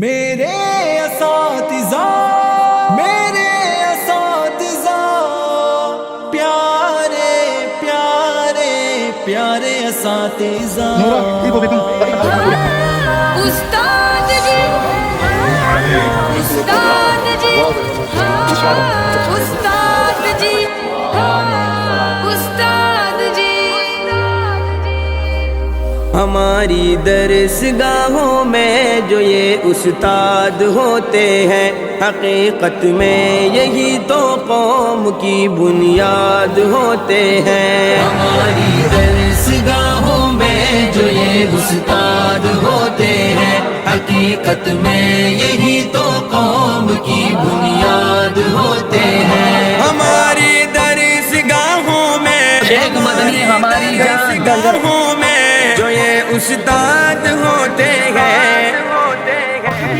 میرے اساتذہ پیارے پیارے پیارے اساتذہ استاد جی استاد جی استاد جی استاد جی ہماری درسگاہوں میں جو یہ استاد ہوتے ہیں حقیقت میں یہی تو قوم کی بنیاد ہوتے ہیں. ہماری درسگاہوں میں جو یہ استاد ہوتے ہیں حقیقت میں یہی تو قوم کی بنیاد ہوتے ہیں. ہماری درسگاہوں میں شیخ مدنی ہماری درسگاہوں میں جو یہ استاد ہوتے ہیں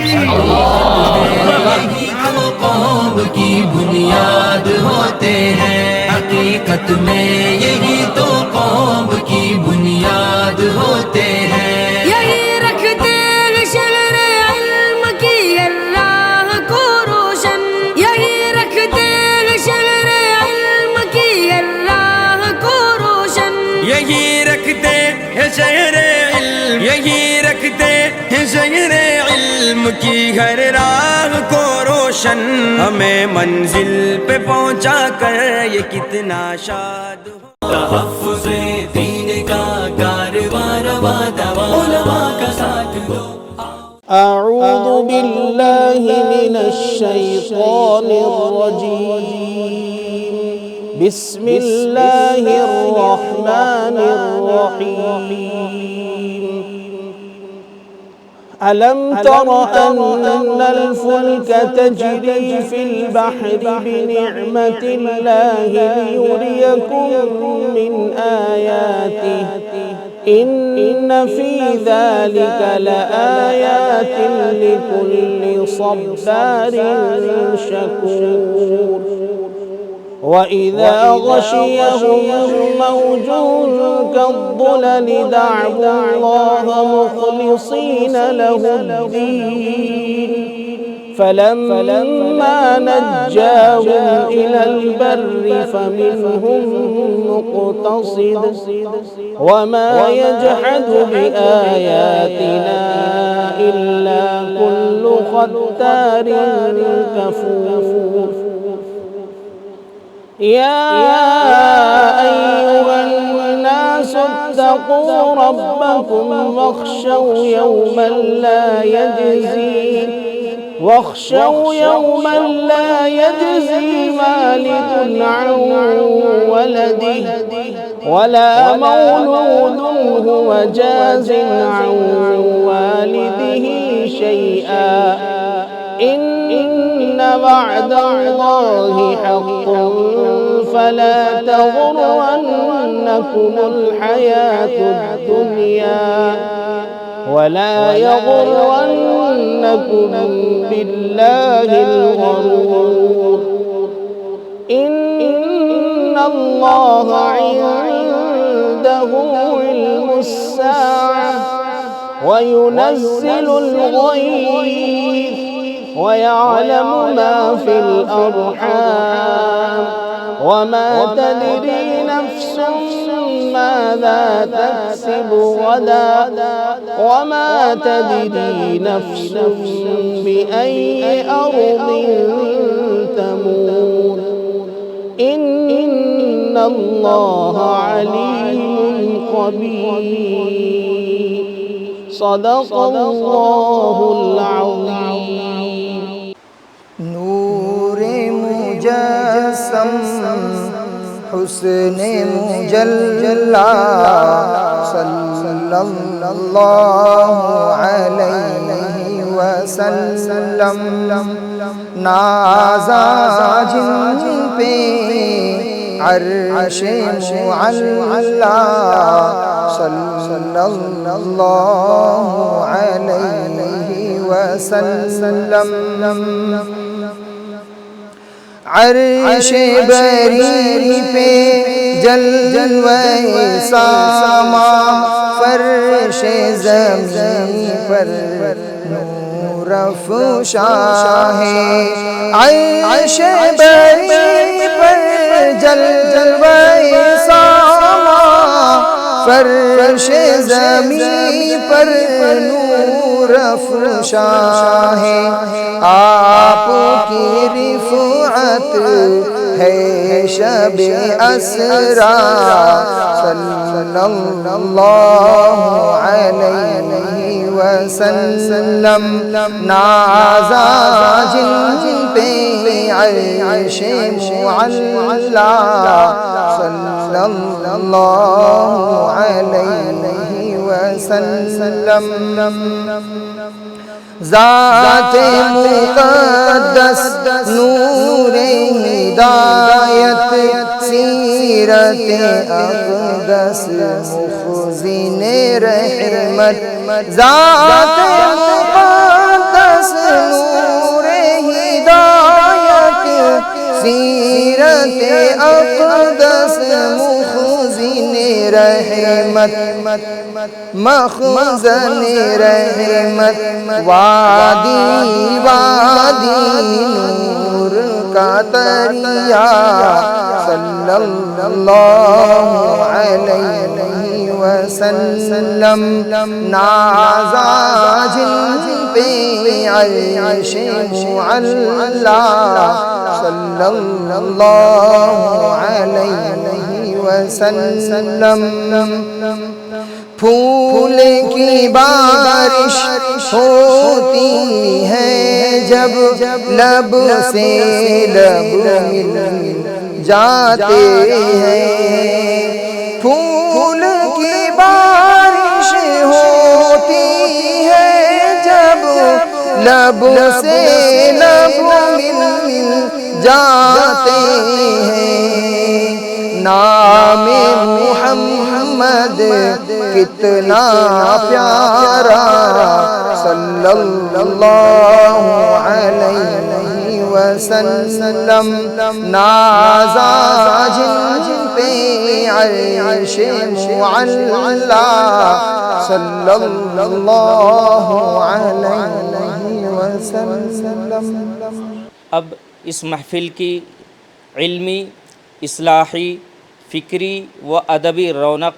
یہی تو قوم کی بنیاد ہوتے ہیں. حقیقت میں یہی تو قوم کی بنیاد ہوتے ہیں. یہی رکھتے ہیں شہر علم کی اللہ کو روشن. یہی رکھتے ہیں شہر علم کی اللہ کو روشن. یہی رکھتے ہیں شہر علم یہی رکھتے ہیں شہر علم کی ہر راہ کو روشن. ہمیں منزل پہ پہنچا کر یہ کتنا شاد ہو. تحفظ دین کا کارواں رواں دوا علماء کا ساتھ دو. أعوذ بالله من الشيطان الرجيم. بسم الله الرحمن الرحيم. ألم تر أن الفلك تجري في البحر بنعمة الله ليريكم من آياته إن في ذلك لآيات لكل صبار شكور. وإذا غشيهم موج كالظلل دعوا الله مخلصين له الدين فلما نجاهم إلى البر فمنهم مقتصد وما يجحد بآياتنا إلا كل ختار كفور. يا أيها الناس اتقوا ربكم واخشوا يوما لا يجزي والد عن ولده ولا مولود هو جاز عن والده شيئا إن وعد الله حق فلا تغرنكم الحياة الدنيا ولا يغرنكم بالله الغرور. إن الله عنده علم الساعة وينزل الغيث ويعلم ما في الأرحام وما تدري نفس ماذا تكسب غدا وما تدري نفس بأي أرض تموت. إن الله عليم خبير. صدق الله العظيم. نور مجسم حسن مجلا صلی اللہ علیہ وسلم. نازا جن پہ عرش معلا صلی اللہ علیہ وسلم. عرش بری پہ جلوہ ساما فرش زمین پر نور افشاں ہے عرش بری پر جلوہ ساما فرش زمین پر نور افشاں ہے آپ کی رفعت ہے شب اسرا صلی اللہ علیہ وسلم نازا جن پہ عرش معلا صلی اللہ علیہ وسلم ذات مقدس نور ہدایت سیرت اقدس مخزن رحمت ذات مقدس نور ہدایت سیرت اقدس مخزن رحمت مخزن رحمت وادی وادی نور کا دریا صلی اللہ علیہ وسلم نازا جن پہ عرش معلا صلی اللہ علیہ وسلم پھول کی بارش ہوتی ہے جب لب سے لب مل جاتے ہیں پھول کی بارش ہوتی ہے جب لب سے لب مل جاتے ہیں نام محمد کتنا پیارا صلی اللہ علیہ وسلم نازا جن پہ عرش معلا صلی اللہ علیہ وسلم. اب اس محفل کی علمی، اصلاحی، فکری و ادبی رونق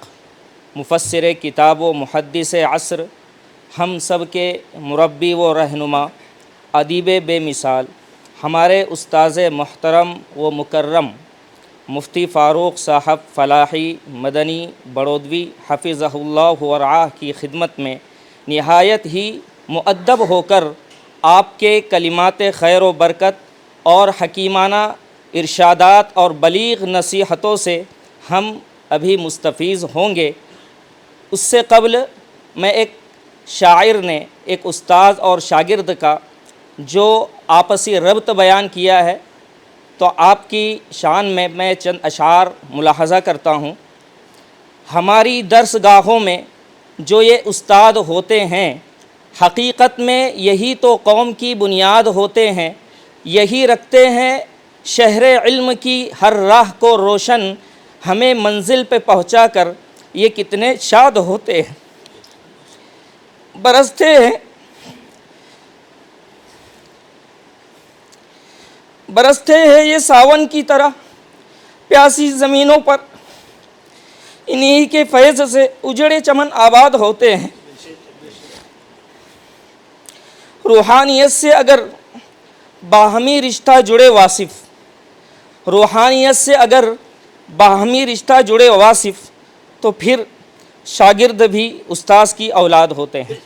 مفسر کتاب و محدث عصر، ہم سب کے مربی و رہنما، ادیب بے مثال، ہمارے استاذ محترم و مکرم مفتی فاروق صاحب فلاحی مدنی بڑودوی حفظہ اللہ ورعاہ کی خدمت میں نہایت ہی مؤدب ہو کر آپ کے کلمات خیر و برکت اور حکیمانہ ارشادات اور بلیغ نصیحتوں سے ہم ابھی مستفیض ہوں گے. اس سے قبل میں ایک شاعر نے ایک استاذ اور شاگرد کا جو آپسی ربط بیان کیا ہے تو آپ کی شان میں چند اشعار ملاحظہ کرتا ہوں. ہماری درس گاہوں میں جو یہ استاد ہوتے ہیں حقیقت میں یہی تو قوم کی بنیاد ہوتے ہیں، یہی رکھتے ہیں شہر علم کی ہر راہ کو روشن، ہمیں منزل پہ پہنچا کر یہ کتنے شاد ہوتے ہیں. برستے ہیں یہ ساون کی طرح پیاسی زمینوں پر، انہی کے فیض سے اجڑے چمن آباد ہوتے ہیں. روحانیت سے اگر باہمی رشتہ جڑے واصف، روحانیت سے اگر باہمی رشتہ جڑے واصف تو پھر شاگرد بھی استاذ کی اولاد ہوتے ہیں.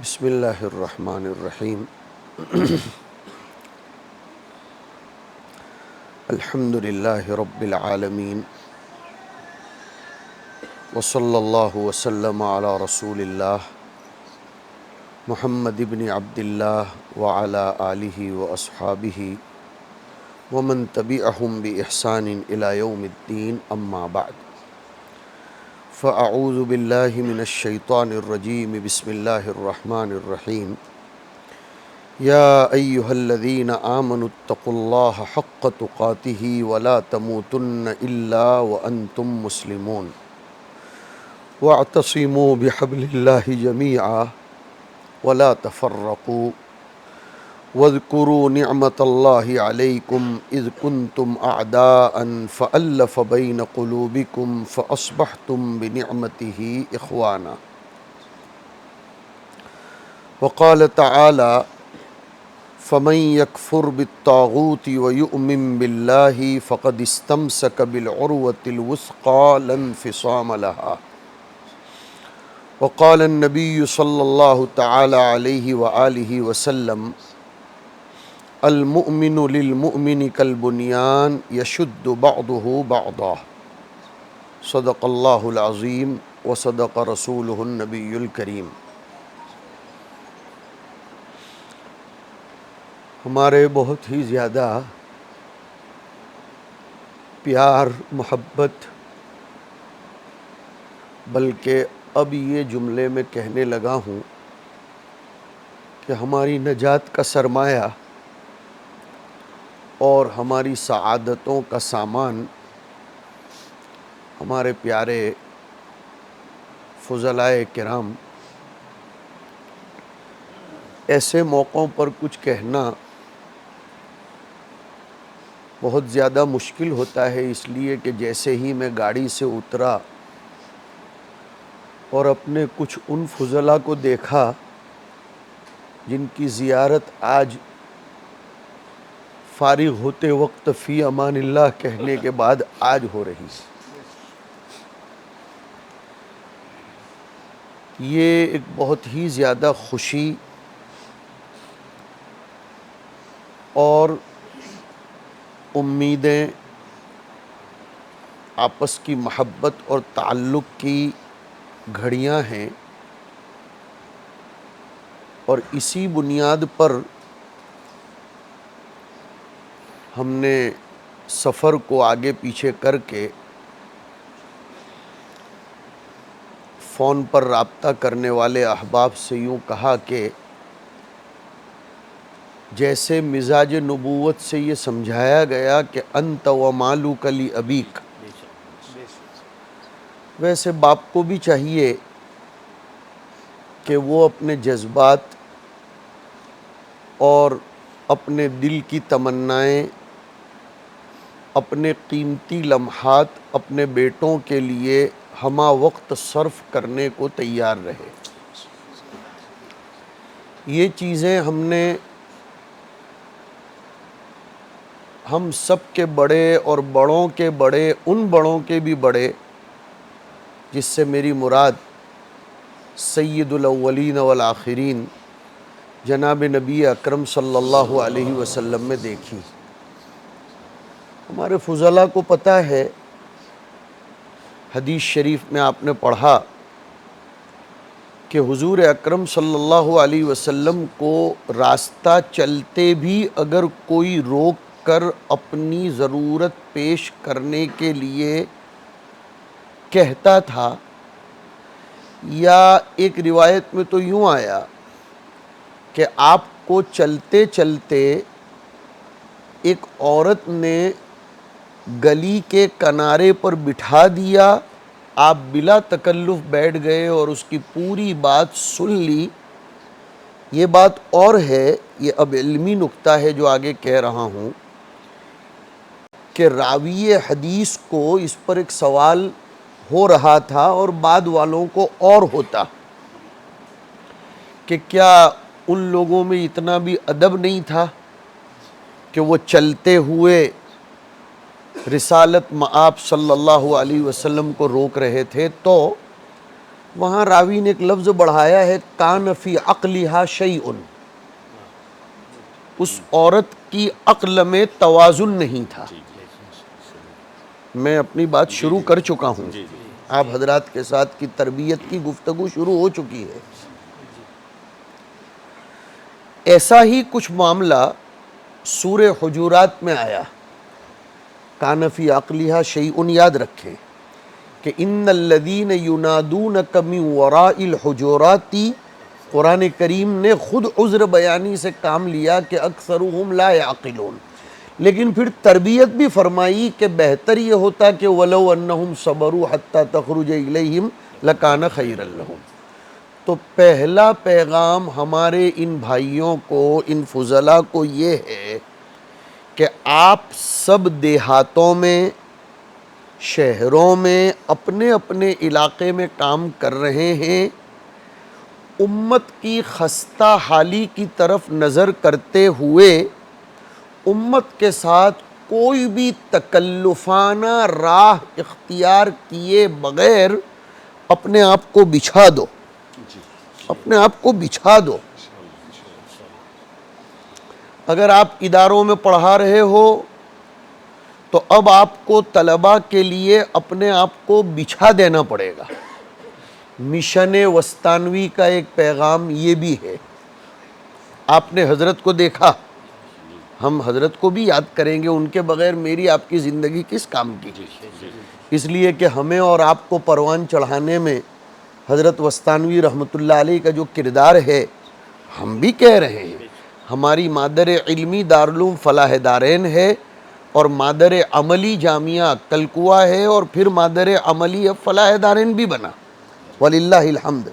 بسم اللہ الرحمن الرحیم. الحمد للہ رب العالمین وصلی اللہ وسلم علی رسول اللہ محمد بن عبد اللہ وعلی آلہ واصحابہ ومن تبعہم بإحسان الی یوم الدین. اما بعد فاعوذ باللہ من الشیطان الرجیم. بسم اللہ الرحمن الرحیم. یا ایہا الذین آمنوا اتقوا اللہ حق تقاتہ ولا تموتن الا وانتم مسلمون. واعتصموا بحبل الله جميعا ولا تفرقوا واذكروا نعمة الله عليكم إذ كنتم أعداء فألف بين قلوبكم فأصبحتم بنعمته إخوانا وقال تعالى فمن يكفر بالطاغوت ويؤمن بالله فقد استمسك بالعروة الوثقى لا انفصام لها وقال النبي صلى الله تعالى عليه وآله وسلم المؤمن للمؤمن كالبنيان يشد بعضه بعضا صدق اللہ العظیم وصدق رسولہ النبی الکریم۔ ہمارے بہت ہی زیادہ پیار محبت، بلکہ اب یہ جملے میں کہنے لگا ہوں کہ ہماری نجات کا سرمایہ اور ہماری سعادتوں کا سامان ہمارے پیارے فضلائے کرام۔ ایسے موقعوں پر کچھ کہنا بہت زیادہ مشکل ہوتا ہے، اس لیے کہ جیسے ہی میں گاڑی سے اترا اور اپنے کچھ ان فضلاء کو دیکھا جن کی زیارت آج فارغ ہوتے وقت فی امان اللہ کہنے کے بعد آج ہو رہی ہے، یہ ایک بہت ہی زیادہ خوشی اور امیدیں، آپس کی محبت اور تعلق کی گھڑیاں ہیں، اور اسی بنیاد پر ہم نے سفر کو آگے پیچھے کر کے فون پر رابطہ کرنے والے احباب سے یوں کہا کہ جیسے مزاج نبوت سے یہ سمجھایا گیا کہ انت و مالک لابیک، ویسے باپ کو بھی چاہیے کہ وہ اپنے جذبات اور اپنے دل کی تمنائیں، اپنے قیمتی لمحات اپنے بیٹوں کے لیے ہمہ وقت صرف کرنے کو تیار رہے۔ یہ چیزیں ہم سب کے بڑے اور بڑوں کے بڑے، ان بڑوں کے بھی بڑے جس سے میری مراد سید الاولین والآخرین جناب نبی اکرم صلی اللہ علیہ وسلم میں دیکھی۔ ہمارے فضلاء کو پتہ ہے، حدیث شریف میں آپ نے پڑھا کہ حضور اکرم صلی اللہ علیہ وسلم کو راستہ چلتے بھی اگر کوئی روک کر اپنی ضرورت پیش کرنے کے لیے کہتا تھا، یا ایک روایت میں تو یوں آیا کہ آپ کو چلتے چلتے ایک عورت نے گلی کے کنارے پر بٹھا دیا، آپ بلا تکلف بیٹھ گئے اور اس کی پوری بات سن لی۔ یہ بات اور ہے، یہ اب علمی نکتہ ہے جو آگے کہہ رہا ہوں، کہ راوی حدیث کو اس پر ایک سوال ہو رہا تھا اور بعد والوں کو اور ہوتا کہ کیا ان لوگوں میں اتنا بھی ادب نہیں تھا کہ وہ چلتے ہوئے رسالت مآب صلی اللہ علیہ وسلم کو روک رہے تھے۔ تو وہاں راوی نے ایک لفظ بڑھایا ہے، کان فی عقلہا شیء، اس عورت کی عقل میں توازن نہیں تھا۔ میں اپنی بات شروع کر چکا ہوں، آپ حضرات کے ساتھ کی تربیت کی گفتگو شروع ہو چکی ہے۔ ایسا ہی کچھ معاملہ سورہ حجرات میں آیا، کان فی عقلہا شیء، یاد رکھیں کہ ان الذین ینادونک من وراء الحجرات، قرآن کریم نے خود عذر بیانی سے کام لیا کہ اکثرهم لا یعقلون، لیکن پھر تربیت بھی فرمائی کہ بہتر یہ ہوتا کہ ولو انہم صبروا حتی تخرج الیہم لکان خیر لہم۔ تو پہلا پیغام ہمارے ان بھائیوں کو، ان فضلاء کو یہ ہے کہ آپ سب دیہاتوں میں، شہروں میں، اپنے اپنے علاقے میں کام کر رہے ہیں، امت کی خستہ حالی کی طرف نظر کرتے ہوئے امت کے ساتھ کوئی بھی تکلفانہ راہ اختیار کیے بغیر اپنے آپ کو بچھا دو، اپنے آپ کو بچھا دو۔ اگر آپ اداروں میں پڑھا رہے ہو تو اب آپ کو طلباء کے لیے اپنے آپ کو بچھا دینا پڑے گا۔ مشن وسطانوی کا ایک پیغام یہ بھی ہے۔ آپ نے حضرت کو دیکھا، ہم حضرت کو بھی یاد کریں گے، ان کے بغیر میری آپ کی زندگی کس کام کی؟ اس لیے کہ ہمیں اور آپ کو پروان چڑھانے میں حضرت وسطانوی رحمۃ اللہ علیہ کا جو کردار ہے، ہم بھی کہہ رہے ہیں، ہماری مادر علمی دارالعلوم فلاح دارین ہے، اور مادر عملی جامعہ کلکوا ہے، اور پھر مادر عملی اب فلاح دارین بھی بنا، وللہ الحمد۔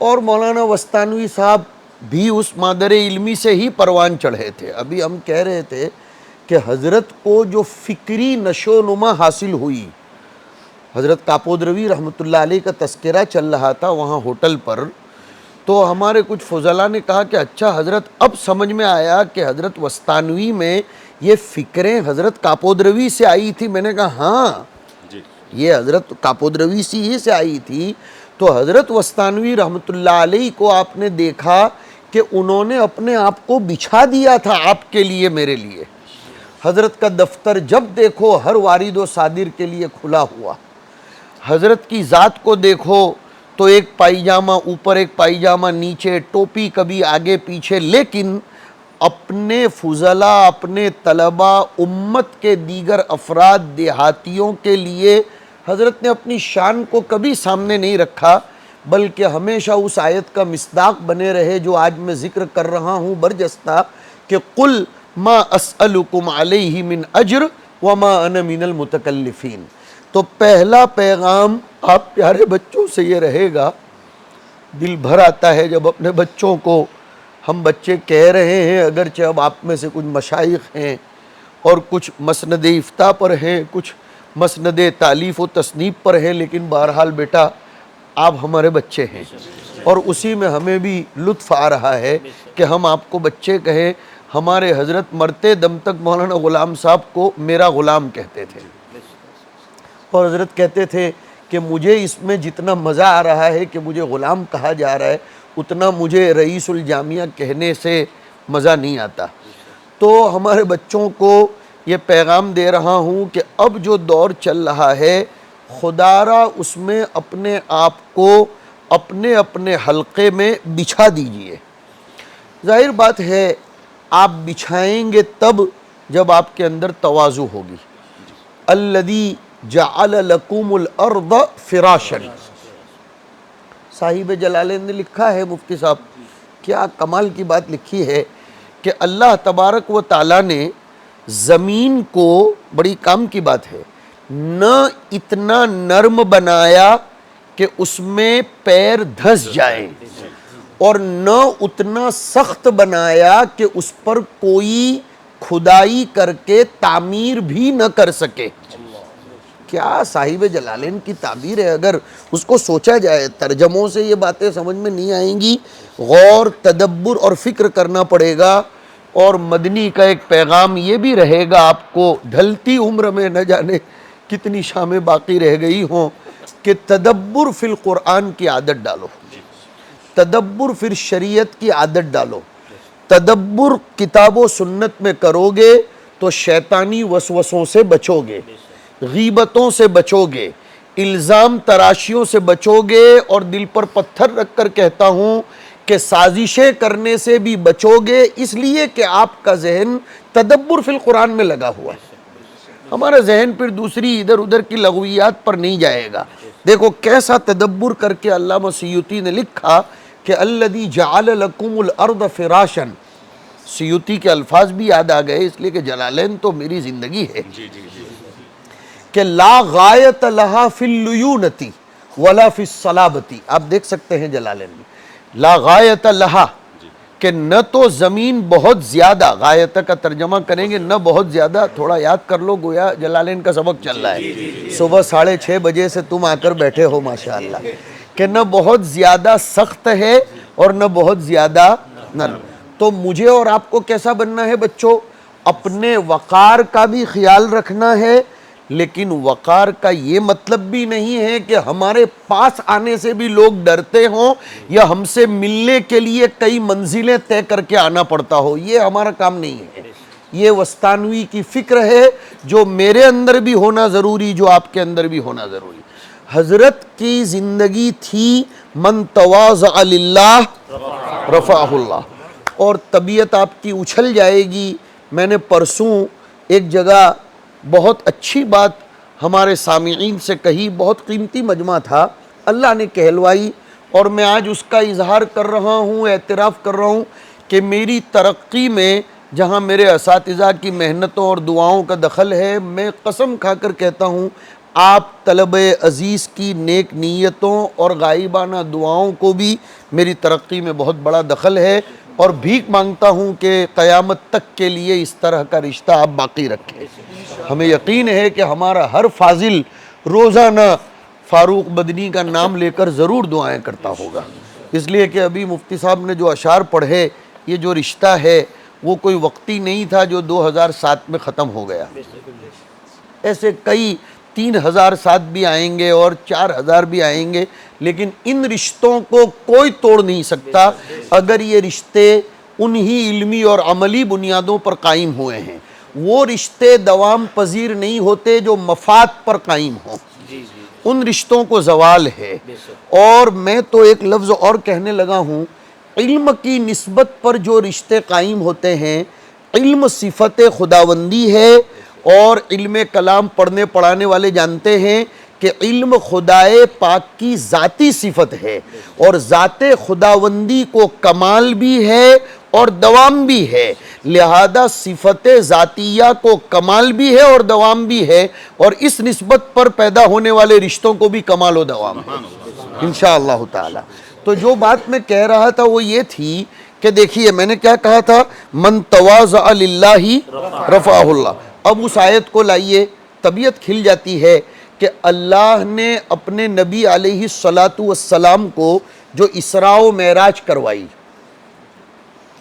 اور مولانا وسطانوی صاحب بھی اس مادر علمی سے ہی پروان چڑھے تھے۔ ابھی ہم کہہ رہے تھے کہ حضرت کو جو فکری نشو و نما حاصل ہوئی، حضرت کاپودروی رحمۃ اللہ علیہ کا تذکرہ چل رہا تھا وہاں ہوٹل پر، تو ہمارے کچھ فضلاء نے کہا کہ اچھا حضرت اب سمجھ میں آیا کہ حضرت وسطانوی میں یہ فکریں حضرت کاپودروی سے آئی تھی۔ میں نے کہا ہاں، یہ حضرت کاپودروی ہی سے آئی تھی۔ تو حضرت وسطانوی رحمۃ اللہ علیہ کو آپ نے دیکھا کہ انہوں نے اپنے آپ کو بچھا دیا تھا آپ کے لیے، میرے لیے۔ حضرت کا دفتر جب دیکھو ہر وارد و صادر کے لیے کھلا ہوا، حضرت کی ذات کو دیکھو تو ایک پائجامہ اوپر، ایک پائجامہ نیچے، ٹوپی کبھی آگے پیچھے، لیکن اپنے فضلاء، اپنے طلباء، امت کے دیگر افراد، دیہاتیوں کے لیے حضرت نے اپنی شان کو کبھی سامنے نہیں رکھا، بلکہ ہمیشہ اس آیت کا مصداق بنے رہے جو آج میں ذکر کر رہا ہوں برجستہ، کہ قل ما اسألکم علیہ من اجر وما انا من المتکلفین۔ تو پہلا پیغام آپ پیارے بچوں سے یہ رہے گا۔ دل بھر آتا ہے جب اپنے بچوں کو ہم بچے کہہ رہے ہیں، اگرچہ اب آپ میں سے کچھ مشائخ ہیں اور کچھ مسند افتاء پر ہیں، کچھ مسند تالیف و تصنیف پر ہیں، لیکن بہرحال بیٹا آپ ہمارے بچے ہیں، اور اسی میں ہمیں بھی لطف آ رہا ہے کہ ہم آپ کو بچے کہیں۔ ہمارے حضرت مرتے دم تک مولانا غلام صاحب کو میرا غلام کہتے تھے، اور حضرت کہتے تھے کہ مجھے اس میں جتنا مزہ آ رہا ہے کہ مجھے غلام کہا جا رہا ہے، اتنا مجھے رئیس الجامعہ کہنے سے مزہ نہیں آتا۔ تو ہمارے بچوں کو یہ پیغام دے رہا ہوں کہ اب جو دور چل رہا ہے، خدا را اس میں اپنے آپ کو اپنے اپنے حلقے میں بچھا دیجئے۔ ظاہر بات ہے آپ بچھائیں گے تب جب آپ کے اندر تواضع ہوگی۔ الذی جعل لکم الارض فراشا، صاحب جلالین نے لکھا ہے، مفتی صاحب کیا کمال کی بات لکھی ہے کہ اللہ تبارک و تعالیٰ نے زمین کو، بڑی کام کی بات ہے، نہ اتنا نرم بنایا کہ اس میں پیر دھس جائیں، اور نہ اتنا سخت بنایا کہ اس پر کوئی کھدائی کر کے تعمیر بھی نہ کر سکے۔ کیا صاحب جلالین کی تعبیر ہے! اگر اس کو سوچا جائے، ترجموں سے یہ باتیں سمجھ میں نہیں آئیں گی، غور، تدبر اور فکر کرنا پڑے گا۔ اور مدنی کا ایک پیغام یہ بھی رہے گا آپ کو، ڈھلتی عمر میں نہ جانے کتنی شامیں باقی رہ گئی ہوں، کہ تدبر فی القرآن کی عادت ڈالو، تدبر پھر شریعت کی عادت ڈالو۔ تدبر کتاب و سنت میں کرو گے تو شیطانی وسوسوں سے بچو گے، غیبتوں سے بچو گے، الزام تراشیوں سے بچو گے، اور دل پر پتھر رکھ کر کہتا ہوں کہ سازشیں کرنے سے بھی بچو گے، اس لیے کہ آپ کا ذہن تدبر فی القرآن میں لگا ہوا ہے۔ ہمارا ذہن پھر دوسری ادھر ادھر کی لغویات پر نہیں جائے گا۔ دیکھو کیسا تدبر کر کے علامہ سیوطی نے لکھا کہ الذی جعل لکم الارض فراشا۔ سیوطی کے الفاظ بھی یاد آ گئے، اس لیے کہ جلالین تو میری زندگی ہے، کہ لا غایت لہا فی اللیونتی ولا فی الصلابتی، آپ دیکھ سکتے ہیں جلالین میں، لا غایت لہا، کہ نہ تو زمین بہت زیادہ، غایت کا ترجمہ کریں گے نہ بہت زیادہ، تھوڑا یاد کر لو، گویا جلالین کا سبق چل رہا ہے، صبح 6:30 بجے سے تم آ کر بیٹھے ہو ماشاءاللہ، کہ نہ بہت زیادہ سخت ہے اور نہ بہت زیادہ نرم۔ تو مجھے اور آپ کو کیسا بننا ہے بچوں؟ اپنے وقار کا بھی خیال رکھنا ہے، لیکن وقار کا یہ مطلب بھی نہیں ہے کہ ہمارے پاس آنے سے بھی لوگ ڈرتے ہوں یا ہم سے ملنے کے لیے کئی منزلیں طے کر کے آنا پڑتا ہو، یہ ہمارا کام نہیں ہے۔ یہ وسطانوی کی فکر ہے جو میرے اندر بھی ہونا ضروری، جو آپ کے اندر بھی ہونا ضروری۔ حضرت کی زندگی تھی من تواضع للہ رفعہ اللہ، اور طبیعت آپ کی اچھل جائے گی۔ میں نے پرسوں ایک جگہ بہت اچھی بات ہمارے سامعین سے کہی، بہت قیمتی مجمع تھا، اللہ نے کہلوائی، اور میں آج اس کا اظہار کر رہا ہوں، اعتراف کر رہا ہوں کہ میری ترقی میں جہاں میرے اساتذہ کی محنتوں اور دعاؤں کا دخل ہے، میں قسم کھا کر کہتا ہوں آپ طلبہ عزیز کی نیک نیتوں اور غائبانہ دعاؤں کو بھی میری ترقی میں بہت بڑا دخل ہے، اور بھیک مانگتا ہوں کہ قیامت تک کے لیے اس طرح کا رشتہ آپ باقی رکھیں۔ ہمیں یقین ہے کہ ہمارا ہر فاضل روزانہ فاروق بدنی کا نام لے کر ضرور دعائیں کرتا ہوگا، اس لیے کہ ابھی مفتی صاحب نے جو اشعار پڑھے، یہ جو رشتہ ہے وہ کوئی وقتی نہیں تھا جو 2007 میں ختم ہو گیا، ایسے کئی 3000 ساتھ بھی آئیں گے اور 4000 بھی آئیں گے، لیکن ان رشتوں کو کوئی توڑ نہیں سکتا اگر یہ رشتے انہی علمی اور عملی بنیادوں پر قائم ہوئے ہیں۔ وہ رشتے دوام پذیر نہیں ہوتے جو مفاد پر قائم ہوں، ان رشتوں کو زوال ہے۔ اور میں تو ایک لفظ اور کہنے لگا ہوں، علم کی نسبت پر جو رشتے قائم ہوتے ہیں، علم صفت خداوندی ہے، اور علم کلام پڑھنے پڑھانے والے جانتے ہیں کہ علم خدائے پاک کی ذاتی صفت ہے، اور ذات خداوندی کو کمال بھی ہے اور دوام بھی ہے، لہذا صفت ذاتیہ کو کمال بھی ہے اور دوام بھی ہے، اور اس نسبت پر پیدا ہونے والے رشتوں کو بھی کمال و دوام ہے انشاءاللہ تعالی۔ تو جو بات میں کہہ رہا تھا وہ یہ تھی کہ دیکھیے میں نے کیا کہا تھا، من تواضع للہ رفعہ اللہ۔ اب اس آیت کو لائیے، طبیعت کھل جاتی ہے کہ اللہ نے اپنے نبی علیہ السلام کو جو اسراء و معراج کروائی،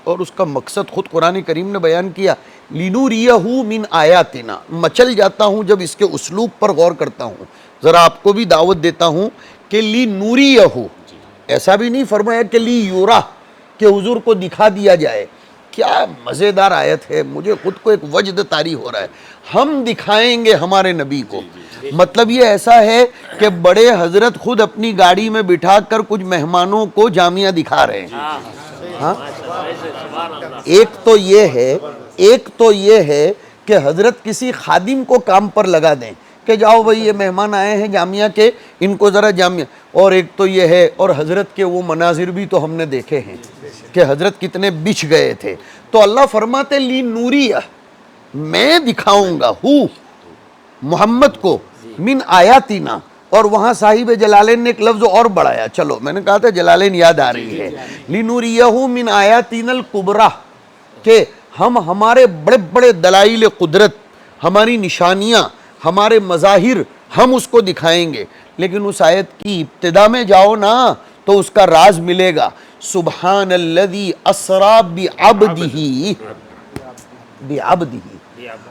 اور اس کا مقصد خود قرآن کریم نے بیان کیا، لِنُرِيَهُ مِنْ آیاتنا۔ مچل جاتا ہوں جب اس کے اسلوب پر غور کرتا ہوں، ذرا آپ کو بھی دعوت دیتا ہوں کہ لِنُرِيَهُ، ایسا بھی نہیں فرمایا کہ لِيُرَى، کہ حضور کو دکھا دیا جائے۔ کیا مزیدار آیت ہے، مجھے خود کو ایک وجد طاری ہو رہا ہے، ہم دکھائیں گے ہمارے نبی کو۔ مطلب یہ ایسا ہے کہ بڑے حضرت خود اپنی گاڑی میں بٹھا کر کچھ مہمانوں کو جامعہ دکھا رہے ہیں۔ ہاں، ایک تو یہ ہے کہ حضرت کسی خادم کو کام پر لگا دیں کہ جاؤ بھئی یہ مہمان آئے ہیں جامعہ کے، ان کو ذرا جامعہ، اور ایک تو یہ ہے، اور حضرت کے وہ مناظر بھی تو ہم نے دیکھے ہیں کہ حضرت کتنے بچھ گئے تھے۔ تو اللہ فرماتے لی نوریہ، میں دکھاؤں گا محمد کو من آیاتنا، اور وہاں صاحب جلالین نے ایک لفظ اور بڑھایا، چلو میں نے کہا تھا جلالین یاد آ رہی ہے، لِنُرِيَهُ مِنْ آیاتنا الکبریٰ، کہ ہم ہمارے بڑے بڑے دلائل قدرت، ہماری نشانیاں، ہمارے مظاہر، ہم اس کو دکھائیں گے۔ لیکن اس آیت کی ابتدا میں جاؤ نا تو اس کا راز ملے گا، سبحان الذی اسریٰ بعبدہ۔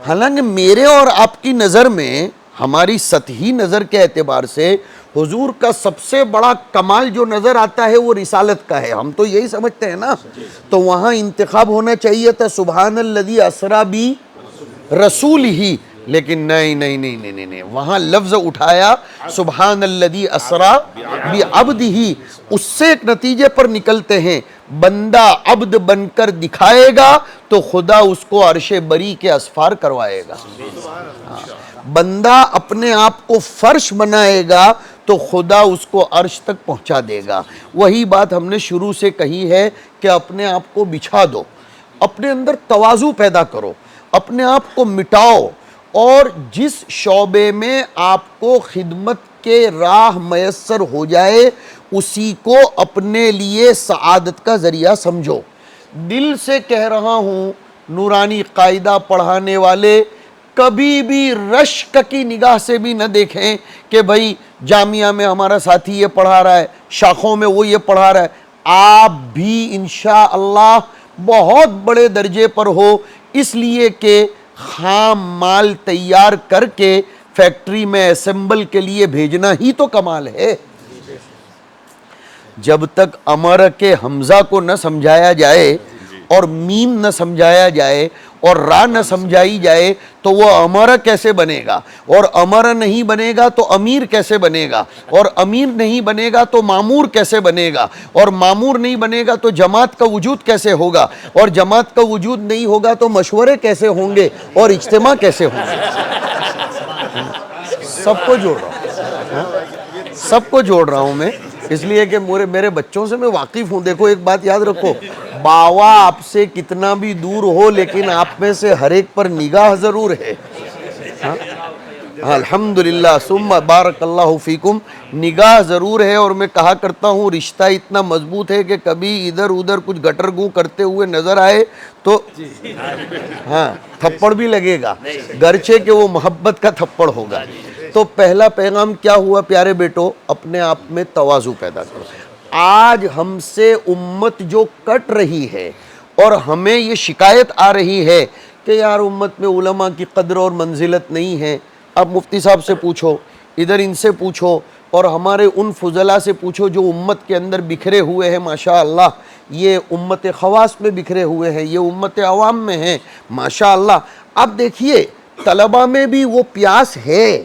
حالانکہ میرے اور آپ کی نظر میں، ہماری سطحی نظر کے اعتبار سے، حضور کا سب سے بڑا کمال جو نظر آتا ہے وہ رسالت کا ہے، ہم تو یہی سمجھتے ہیں نا۔ تو وہاں انتخاب ہونا چاہیے تھا سبحان الذی اسریٰ برسولہ، لیکن نہیں، وہاں لفظ اٹھایا سبحان الذی اسریٰ بعبدہ۔ اس سے ایک نتیجے پر نکلتے ہیں، بندہ عبد بن کر دکھائے گا تو خدا اس کو عرش بری کے اسفار کروائے گا۔ بندہ اپنے آپ کو فرش بنائے گا تو خدا اس کو عرش تک پہنچا دے گا۔ وہی بات ہم نے شروع سے کہی ہے کہ اپنے آپ کو بچھا دو، اپنے اندر تواضع پیدا کرو، اپنے آپ کو مٹاؤ، اور جس شعبے میں آپ کو خدمت کے راہ میسر ہو جائے اسی کو اپنے لیے سعادت کا ذریعہ سمجھو۔ دل سے کہہ رہا ہوں، نورانی قاعدہ پڑھانے والے کبھی بھی رشک کی نگاہ سے بھی نہ دیکھیں کہ بھائی جامعہ میں ہمارا ساتھی یہ پڑھا رہا ہے، شاخوں میں وہ یہ پڑھا رہا ہے، آپ بھی انشاءاللہ بہت بڑے درجے پر ہو، اس لیے کہ خام مال تیار کر کے فیکٹری میں اسمبل کے لیے بھیجنا ہی تو کمال ہے۔ جب تک امر کے حمزہ کو نہ سمجھایا جائے اور میم نہ سمجھایا جائے اور را نہ سمجھائی جائے تو وہ امر کیسے بنے گا، اور امر نہیں بنے گا تو امیر کیسے بنے گا، اور امیر نہیں بنے گا تو معمور کیسے بنے گا، اور معمور نہیں بنے گا تو جماعت کا وجود کیسے ہوگا، اور جماعت کا وجود نہیں ہوگا تو مشورے کیسے ہوں گے اور اجتماع کیسے ہوں گے۔ سب کو جوڑ رہا ہوں، سب کو جوڑ رہا ہوں میں، اس لیے کہ میرے بچوں سے میں واقف ہوں۔ دیکھو ایک بات یاد رکھو، باوا آپ سے کتنا بھی دور ہو لیکن آپ میں سے ہر ایک پر نگاہ ضرور ہے۔ الحمدللہ ثم بارک اللہ فیکم، نگاہ ضرور ہے، اور میں کہا کرتا ہوں رشتہ اتنا مضبوط ہے کہ کبھی ادھر ادھر کچھ گٹر گوں کرتے ہوئے نظر آئے تو ہاں تھپڑ بھی لگے گا، گرچہ کہ وہ محبت کا تھپڑ ہوگا۔ تو پہلا پیغام کیا ہوا پیارے بیٹو، اپنے آپ میں تواضع پیدا کرو۔ آج ہم سے امت جو کٹ رہی ہے اور ہمیں یہ شکایت آ رہی ہے کہ یار امت میں علماء کی قدر اور منزلت نہیں ہے، اب مفتی صاحب سے پوچھو، ادھر ان سے پوچھو، اور ہمارے ان فضلاء سے پوچھو جو امت کے اندر بکھرے ہوئے ہیں، ماشاءاللہ یہ امت خواص میں بکھرے ہوئے ہیں، یہ امت عوام میں ہیں ماشاءاللہ۔ اب دیکھیے طلبہ میں بھی وہ پیاس ہے،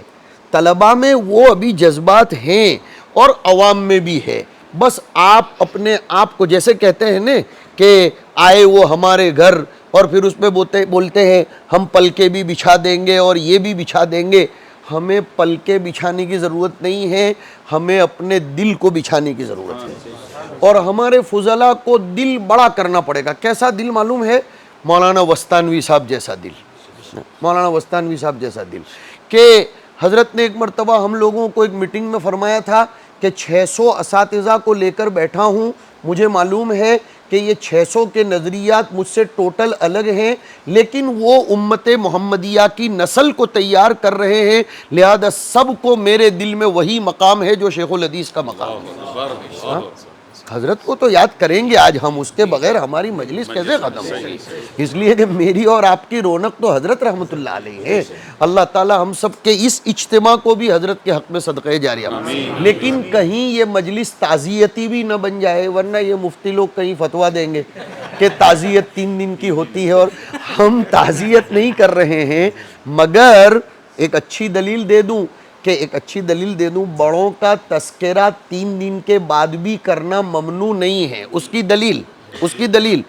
طلبہ میں وہ ابھی جذبات ہیں، اور عوام میں بھی ہے۔ بس آپ اپنے آپ کو جیسے کہتے ہیں نا کہ آئے وہ ہمارے گھر اور پھر اس پہ بولتے ہیں ہم پلکیں بھی بچھا دیں گے اور یہ بھی بچھا دیں گے۔ ہمیں پلکیں بچھانے کی ضرورت نہیں ہے، ہمیں اپنے دل کو بچھانے کی ضرورت ہے، اور ہمارے فضلاء کو دل بڑا کرنا پڑے گا۔ کیسا دل معلوم ہے؟ مولانا وستانوی صاحب جیسا دل، مولانا وستانوی صاحب جیسا دل، کہ حضرت نے ایک مرتبہ ہم لوگوں کو ایک میٹنگ میں فرمایا تھا کہ 600 اساتذہ کو لے کر بیٹھا ہوں، مجھے معلوم ہے کہ یہ 600 کے نظریات مجھ سے ٹوٹل الگ ہیں، لیکن وہ امت محمدیہ کی نسل کو تیار کر رہے ہیں، لہذا سب کو میرے دل میں وہی مقام ہے جو شیخ الحدیث کا مقام ہے۔ حضرت کو تو یاد کریں گے آج ہم، اس کے بغیر ہماری مجلس کیسے ختم ہوگی؟ اس لیے کہ میری اور آپ کی رونق تو حضرت رحمت اللہ علیہ ہے۔ اللہ تعالی ہم سب کے اس اجتماع کو بھی حضرت کے حق میں صدقہ جاریہ، لیکن کہیں یہ مجلس تعزیتی بھی نہ بن جائے، ورنہ یہ مفتی لوگ کہیں فتویٰ دیں گے کہ تعزیت 3 دن کی ہوتی ہے، اور ہم تعزیت نہیں کر رہے ہیں، مگر ایک اچھی دلیل دے دوں بڑوں کا تذکرہ 3 دن کے بعد بھی کرنا ممنوع نہیں ہے۔ اس کی دلیل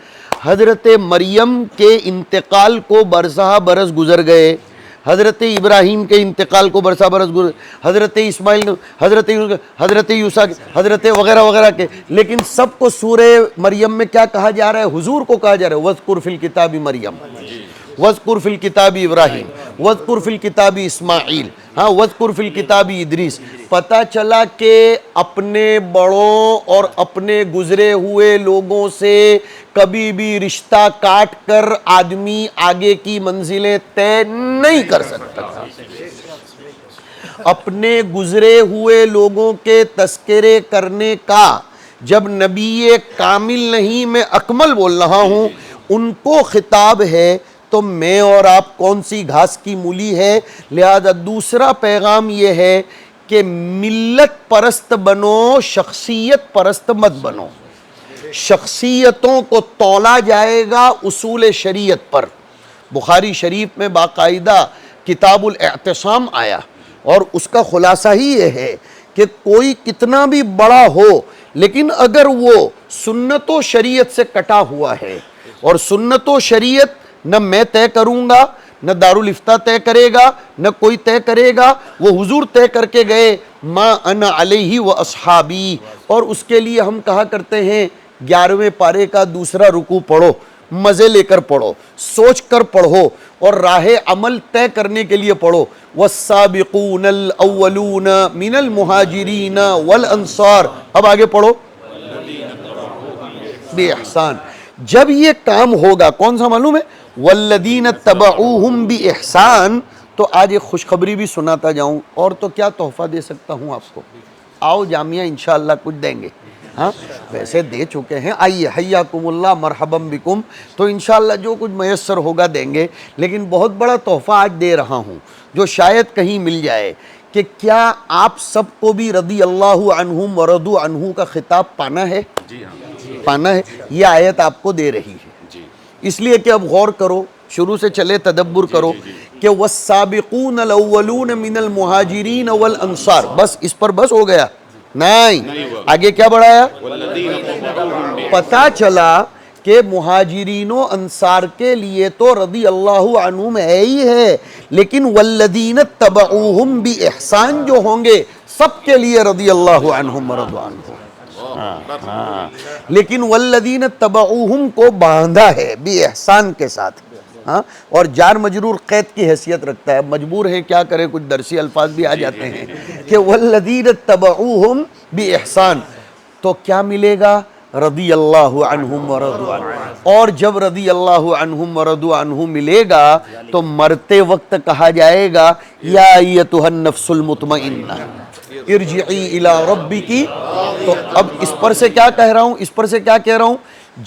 حضرت مریم کے انتقال کو برسہ برس گزر گئے، حضرت ابراہیم کے انتقال کو برسہ برس گزر، حضرت اسماعیل، حضرت یوسیٰ، حضرت وغیرہ وغیرہ کے، لیکن سب کو سورہ مریم میں کیا کہا جا رہا ہے؟ حضور کو کہا جا رہا ہے وَاذْكُرْ فِي الْكِتَابِ مریم، وَاذْكُرْ فِي الْكِتَابِ ابراہیم، وَاذْكُرْ فِي الْكِتَابِ اسماعیل، وَاذْكُرْ فِي الْكِتَابِ ادریس۔ پتہ چلا کہ اپنے بڑوں اور اپنے گزرے ہوئے لوگوں سے کبھی بھی رشتہ کاٹ کر آدمی آگے کی منزلیں طے نہیں کر سکتا۔ اپنے گزرے ہوئے لوگوں کے تذکرے کرنے کا جب نبی کامل نہیں، میں اکمل بول رہا ہوں، ان کو خطاب ہے تو میں اور آپ کون سی گھاس کی مولی ہے؟ لہذا دوسرا پیغام یہ ہے کہ ملت پرست بنو، شخصیت پرست مت بنو۔ شخصیتوں کو تولا جائے گا اصول شریعت پر۔ بخاری شریف میں باقاعدہ کتاب الاعتصام آیا، اور اس کا خلاصہ ہی یہ ہے کہ کوئی کتنا بھی بڑا ہو لیکن اگر وہ سنت و شریعت سے کٹا ہوا ہے، اور سنت و شریعت نہ میں طے کروں گا، نہ دارالافتاء طے کرے گا، نہ کوئی طے کرے گا، وہ حضور طے کر کے گئے ما انا علیہ و اصحابی، اور اس کے لیے ہم کہا کرتے ہیں 11ویں پارے کا دوسرا رکوع پڑھو، مزے لے کر پڑھو, سوچ کر پڑھو, اور راہ عمل طے کرنے کے لیے پڑھو. والسابقون الاولون من المہاجرین والانصار. اب آگے پڑھو بِإِحْسَان. جب یہ کام ہوگا, کون سا معلوم ہے؟ والذین اتبعوہم بِإِحْسَان. تو آج ایک خوشخبری بھی سناتا جاؤں, اور تو کیا تحفہ دے سکتا ہوں آپ کو. آؤ جامعہ انشاءاللہ کچھ دیں گے, ہاں ویسے دے چکے ہیں, آئیے حیاکم اللہ مرحبا بکم. تو انشاءاللہ جو کچھ میسر ہوگا دیں گے, لیکن بہت بڑا تحفہ آج دے رہا ہوں جو شاید کہیں مل جائے. کہ کیا آپ سب کو بھی رضی اللہ عنہم ورضوا عنہ کا خطاب پانا ہے؟ پانا ہے. یہ آیت آپ کو دے رہی ہے, اس لیے کہ اب غور کرو, شروع سے چلے تدبر کرو کہ والسابقون الاولون من المہاجرین والانصار. بس اس پر بس ہو گیا؟ نہیں, آگے کیا بڑھایا؟ پتا چلا کہ مہاجرین و انصار کے لیے تو رضی اللہ عنہم ہے ہی ہے, لیکن والذین اتبعوہم بِإِحْسَان جو ہوں گے سب کے لیے رضی اللہ عنہم ورضوا عنہ. لیکن والذین اتبعوہم کو باندھا ہے بِإِحْسَان کے ساتھ, ہاں, اور جار مجرور قید کی حیثیت رکھتا ہے. مجبور ہے کیا کرے, کچھ درسی الفاظ بھی آ جاتے ہیں کہ والذین اتبعوہم بِإِحْسَان. تو کیا ملے گا؟ رضی اللہ عنہم ورضوا عنہ. اور جب رضی اللہ عنہم ورضوا عنہ ملے گا تو مرتے وقت کہا جائے گا یا ایتھا النفس المطمئنہ ارجعی الی ربکی. تو اب اس پر سے کیا کہہ رہا ہوں, اس پر سے کیا کہہ رہا ہوں,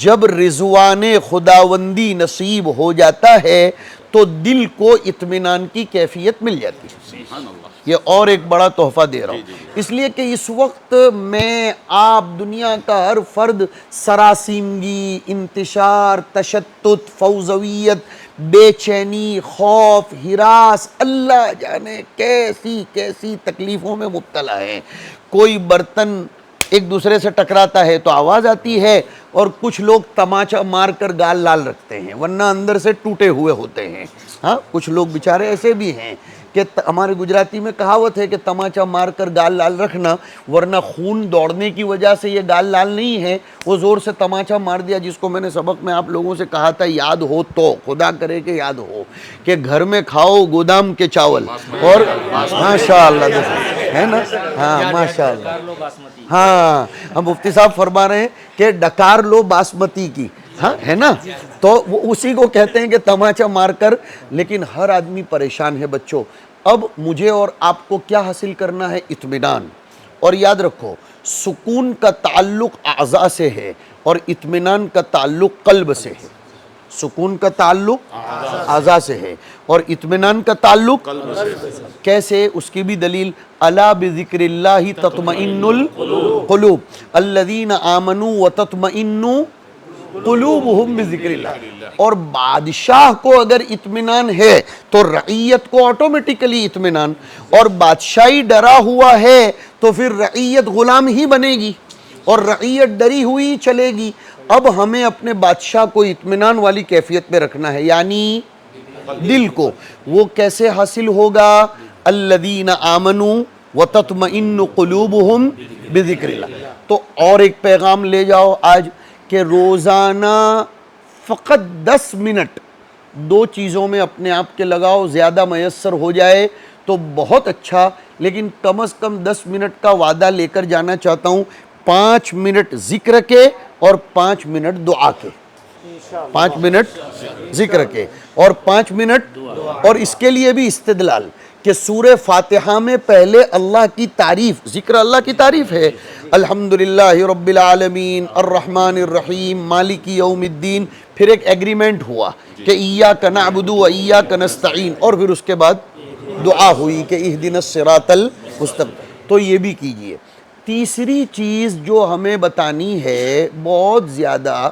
جب رضوان خداوندی نصیب ہو جاتا ہے تو دل کو اطمینان کی کیفیت مل جاتی ہے. یہ اور ایک بڑا تحفہ دے رہا ہوں, اس لیے کہ اس وقت میں آپ دنیا کا ہر فرد سراسیمگی, انتشار, تشتت, فوضویت, بے چینی, خوف, ہراس, اللہ جانے کیسی کیسی تکلیفوں میں مبتلا ہے. کوئی برتن ایک دوسرے سے ٹکراتا ہے تو آواز آتی ہے, اور کچھ لوگ تماچا مار کر گال لال رکھتے ہیں ورنہ اندر سے ٹوٹے ہوئے ہوتے ہیں. ہاں, کچھ لوگ بیچارے ایسے بھی ہیں کہ ہمارے گجراتی میں کہاوت ہے کہ تماچا مار کر گال لال رکھنا, ورنہ خون دوڑنے کی وجہ سے یہ گال لال نہیں ہے, وہ زور سے تماچا مار دیا. جس کو میں نے سبق میں آپ لوگوں سے کہا تھا, یاد ہو تو, خدا کرے کہ یاد ہو, کہ گھر میں کھاؤ گودام کے چاول, اور ماشاءاللہ ہے نا, ہاں ماشاءاللہ, ہاں ہم مفتی صاحب فرما رہے ہیں کہ ڈکار لو باسمتی کی, ہاں ہے نا, تو وہ اسی کو کہتے ہیں کہ تماچا مار کر. لیکن ہر آدمی پریشان ہے بچوں. اب مجھے اور آپ کو کیا حاصل کرنا ہے؟ اطمینان. اور یاد رکھو, سکون کا تعلق اعضاء سے ہے اور اطمینان کا تعلق قلب سے ہے. سکون کا تعلق اعضاء سے ہے اور اطمینان کا تعلق کیسے؟ اس کی بھی دلیل, الا بذکر اللہ تطمئن القلوب الذین آمنوا وتطمئن قلوبہم بذکر اللہ. اور بادشاہ کو اگر اطمینان ہے تو رعیت کو آٹومیٹیکلی اطمینان, اور بادشاہی ڈرا ہوا ہے تو پھر رعیت غلام ہی بنے گی اور رعیت ڈری ہوئی چلے گی. اب ہمیں اپنے بادشاہ کو اطمینان والی کیفیت میں رکھنا ہے, یعنی دل کو. وہ کیسے حاصل ہوگا؟ الذین آمنوا وتطمئن قلوبہم بذکر اللہ. تو اور ایک پیغام لے جاؤ آج, کہ روزانہ فقط 10 منٹ دو چیزوں میں اپنے آپ کے لگاؤ. زیادہ میسر ہو جائے تو بہت اچھا, لیکن کم از کم 10 منٹ کا وعدہ لے کر جانا چاہتا ہوں. 5 منٹ ذکر کے اور 5 منٹ دعا کے. 5 منٹ ذکر کے اور 5 منٹ, اور اس کے لیے بھی استدلال کہ سورہ فاتحہ میں پہلے اللہ کی تعریف, ذکر اللہ کی تعریف ہے, الحمدللہ رب العالمین الرحمن الرحیم مالک یوم الدین. پھر ایک ایگریمنٹ ہوا کہ ایاک نعبد و ایاک نستعین, اور پھر اس کے بعد دعا ہوئی کہ اہدنا الصراط المستقیم. تو یہ بھی کیجئے. تیسری چیز جو ہمیں بتانی ہے بہت زیادہ,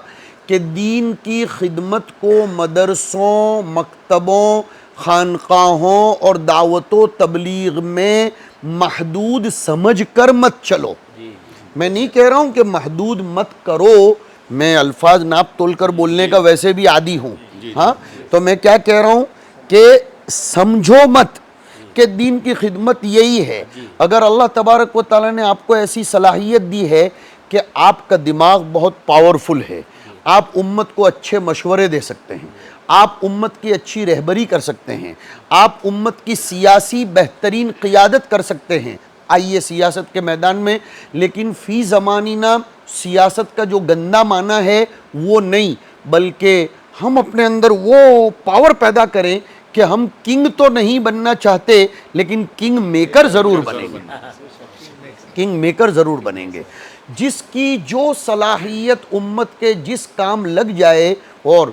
کہ دین کی خدمت کو مدرسوں, مکتبوں, خانقاہوں اور دعوت و تبلیغ میں محدود سمجھ کر مت چلو. میں نہیں کہہ رہا ہوں کہ محدود مت کرو, میں الفاظ ناپ تول کر بولنے کا ویسے بھی عادی ہوں, ہاں, تو میں کیا کہہ رہا ہوں کہ سمجھو مت کہ دین کی خدمت یہی ہے. اگر اللہ تبارک و تعالیٰ نے آپ کو ایسی صلاحیت دی ہے کہ آپ کا دماغ بہت پاورفل ہے, آپ امت کو اچھے مشورے دے سکتے ہیں، آپ امت کی اچھی رہبری کر سکتے ہیں، آپ امت کی سیاسی بہترین قیادت کر سکتے ہیں، آئیے سیاست کے میدان میں، لیکن فی زمانینا سیاست کا جو گندا معنی ہے وہ نہیں، بلکہ ہم اپنے اندر وہ پاور پیدا کریں کہ ہم کنگ تو نہیں بننا چاہتے لیکن کنگ میکر ضرور بنیں گے، کنگ میکر ضرور بنیں گے، جس کی جو صلاحیت امت کے جس کام لگ جائے۔ اور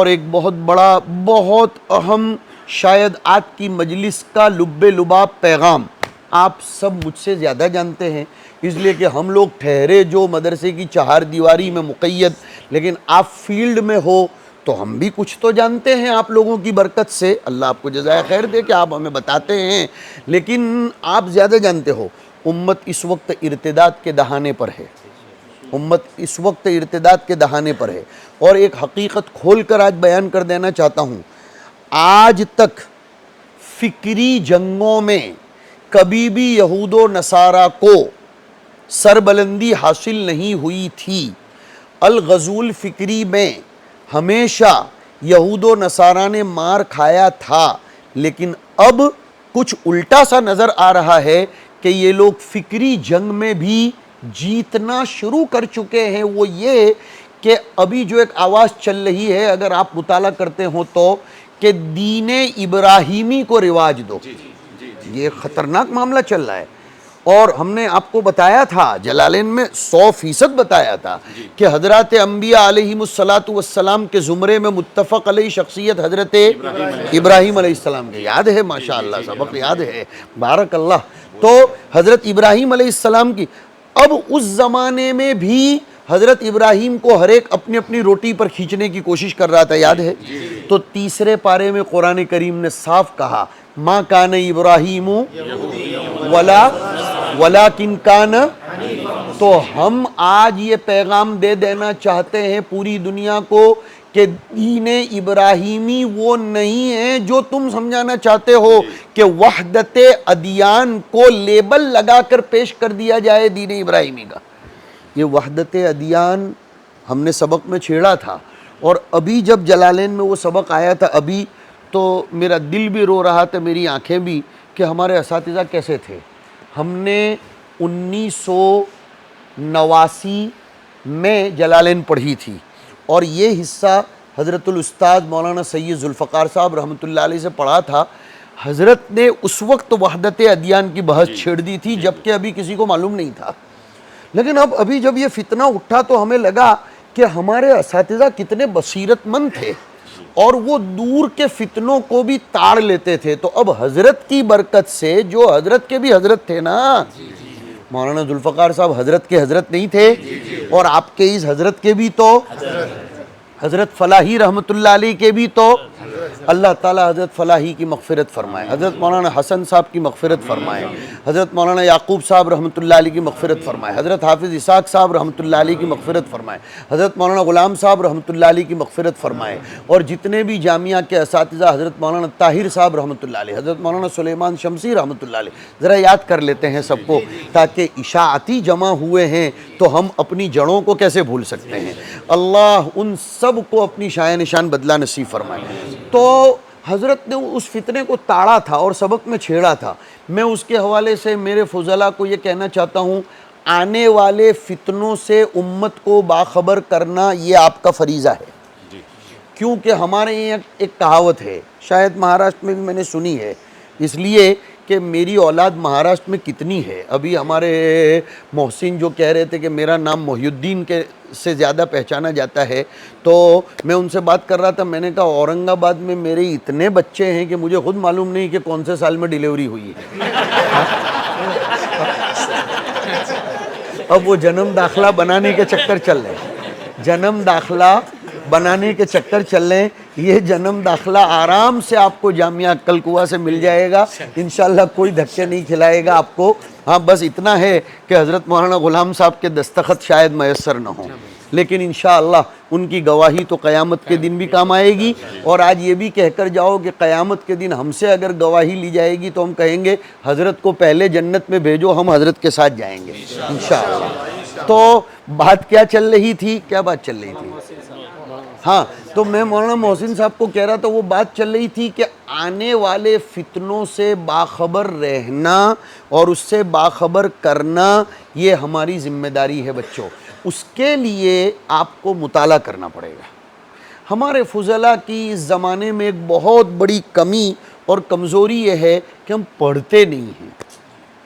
ایک بہت بڑا، بہت اہم، شاید آج کی مجلس کا لب لباب پیغام آپ سب مجھ سے زیادہ جانتے ہیں، اس لیے کہ ہم لوگ ٹھہرے جو مدرسے کی چہار دیواری میں مقید، لیکن آپ فیلڈ میں ہو تو ہم بھی کچھ تو جانتے ہیں آپ لوگوں کی برکت سے، اللہ آپ کو جزائے خیر دے کہ آپ ہمیں بتاتے ہیں، لیکن آپ زیادہ جانتے ہو۔ امت اس وقت ارتداد کے دہانے پر ہے، امت اس وقت ارتداد کے دہانے پر ہے، اور ایک حقیقت کھول کر آج بیان کر دینا چاہتا ہوں، آج تک فکری جنگوں میں کبھی بھی یہود و نصارہ کو سربلندی حاصل نہیں ہوئی تھی۔ الغزو الفکری میں ہمیشہ یہود و نصارہ نے مار کھایا تھا، لیکن اب کچھ الٹا سا نظر آ رہا ہے کہ یہ لوگ فکری جنگ میں بھی جیتنا شروع کر چکے ہیں۔ وہ یہ کہ ابھی جو ایک آواز چل رہی ہے، اگر آپ مطالعہ کرتے ہو تو، کہ دین ابراہیمی کو رواج دو، یہ خطرناک معاملہ چل رہا ہے۔ اور ہم نے آپ کو بتایا تھا، جلالین میں 100% بتایا تھا کہ حضرات انبیاء علیہم السلام کے زمرے میں متفق علیہ شخصیت حضرت ابراہیم علیہ السلام کے، یاد ہے ماشاءاللہ، سبق یاد ہے، بارک اللہ۔ تو حضرت ابراہیم علیہ السلام کی، اب اس زمانے میں بھی حضرت ابراہیم کو ہر ایک اپنی اپنی روٹی پر کھینچنے کی کوشش کر رہا تھا، یاد ہے؟ تو تیسرے پارے میں قرآن کریم نے صاف کہا، مَا كَانَ إِبْرَاهِيمُ وَلَكِنْ كَانَ۔ تو ہم آج یہ پیغام دے دینا چاہتے ہیں پوری دنیا کو کہ دین ابراہیمی وہ نہیں ہے جو تم سمجھانا چاہتے ہو کہ وحدت ادیان کو لیبل لگا کر پیش کر دیا جائے دین ابراہیمی کا۔ یہ وحدت ادیان ہم نے سبق میں چھیڑا تھا، اور ابھی جب جلالین میں وہ سبق آیا تھا، ابھی تو میرا دل بھی رو رہا تھا، میری آنکھیں بھی، کہ ہمارے اساتذہ کیسے تھے۔ ہم نے 1989 میں جلالین پڑھی تھی، اور یہ حصہ حضرت الاستاذ مولانا سید ذوالفقار صاحب رحمۃ اللہ علیہ سے پڑھا تھا۔ حضرت نے اس وقت وحدت ادیان کی بحث چھیڑ دی تھی، جبکہ ابھی کسی کو معلوم نہیں تھا، لیکن ابھی جب یہ فتنہ اٹھا تو ہمیں لگا کہ ہمارے اساتذہ کتنے بصیرت مند تھے، اور وہ دور کے فتنوں کو بھی تاڑ لیتے تھے۔ تو اب حضرت کی برکت سے، جو حضرت کے بھی حضرت تھے نا، مولانا ذوالفقار صاحب حضرت کے حضرت نہیں تھے، اور آپ کے اس حضرت کے بھی تو حضرت فلاحی رحمۃ اللہ علیہ کے بھی تو، اللہ تعالیٰ حضرت فلاحی کی مغفرت فرمائے، حضرت مولانا حسن صاحب کی مغفرت فرمائے، حضرت مولانا یعقوب صاحب رحمۃ اللہ علیہ کی مغفرت فرمائے، حضرت حافظ اسحاق صاحب رحمۃ اللہ علیہ کی مغفرت فرمائے، حضرت مولانا غلام صاحب رحمۃ اللہ علیہ کی مغفرت فرمائے، اور جتنے بھی جامعہ کے اساتذہ، حضرت مولانا طاہر صاحب رحمۃ اللہ علیہ، حضرت مولانا سلیمان شمسی رحمۃ اللہ علیہ، ذرا یاد کر لیتے ہیں سب کو، تاکہ اشاعتی جمع ہوئے ہیں تو ہم اپنی جڑوں کو کیسے بھول سکتے ہیں۔ اللہ ان سب کو اپنی شایع نشان بدلہ نصیب فرمائے۔ تو حضرت نے اس فتنے کو تاڑا تھا اور سبق میں چھیڑا تھا۔ میں اس کے حوالے سے میرے فضلاء کو یہ کہنا چاہتا ہوں، آنے والے فتنوں سے امت کو باخبر کرنا یہ آپ کا فریضہ ہے، کیونکہ ہمارے یہاں ایک کہاوت ہے، شاید مہاراشٹر میں بھی میں نے سنی ہے، اس لیے کہ میری اولاد مہاراشٹر میں کتنی ہے۔ ابھی ہمارے محسن جو کہہ رہے تھے کہ میرا نام محی الدین کے سے زیادہ پہچانا جاتا ہے، تو میں ان سے بات کر رہا تھا، میں نے کہا اورنگ آباد میں میرے اتنے بچے ہیں کہ مجھے خود معلوم نہیں کہ کون سے سال میں ڈیلیوری ہوئی ہے۔ اب وہ جنم داخلہ بنانے کے چکر چل رہے ہیں، جنم داخلہ بنانے کے چکر چل رہے ہیں۔ یہ جنم داخلہ آرام سے آپ کو جامعہ عقل قوا سے مل جائے گا انشاءاللہ، کوئی دھکے نہیں کھلائے گا آپ کو۔ ہاں بس اتنا ہے کہ حضرت مولانا غلام صاحب کے دستخط شاید میسر نہ ہوں، لیکن انشاءاللہ ان کی گواہی تو قیامت کے دن بھی کام آئے گی۔ اور آج یہ بھی کہہ کر جاؤ کہ قیامت کے دن ہم سے اگر گواہی لی جائے گی تو ہم کہیں گے حضرت کو پہلے جنت میں بھیجو، ہم حضرت کے ساتھ جائیں گے انشاءاللہ۔ تو بات کیا چل رہی تھی؟ کیا بات چل رہی تھی؟ ہاں، تو میں مولانا محسن صاحب کو کہہ رہا تھا وہ بات چل رہی تھی کہ آنے والے فتنوں سے باخبر رہنا اور اس سے باخبر کرنا یہ ہماری ذمہ داری ہے بچوں. اس کے لیے آپ کو مطالعہ کرنا پڑے گا. ہمارے فضلاء کی اس زمانے میں ایک بہت بڑی کمی اور کمزوری یہ ہے کہ ہم پڑھتے نہیں ہیں.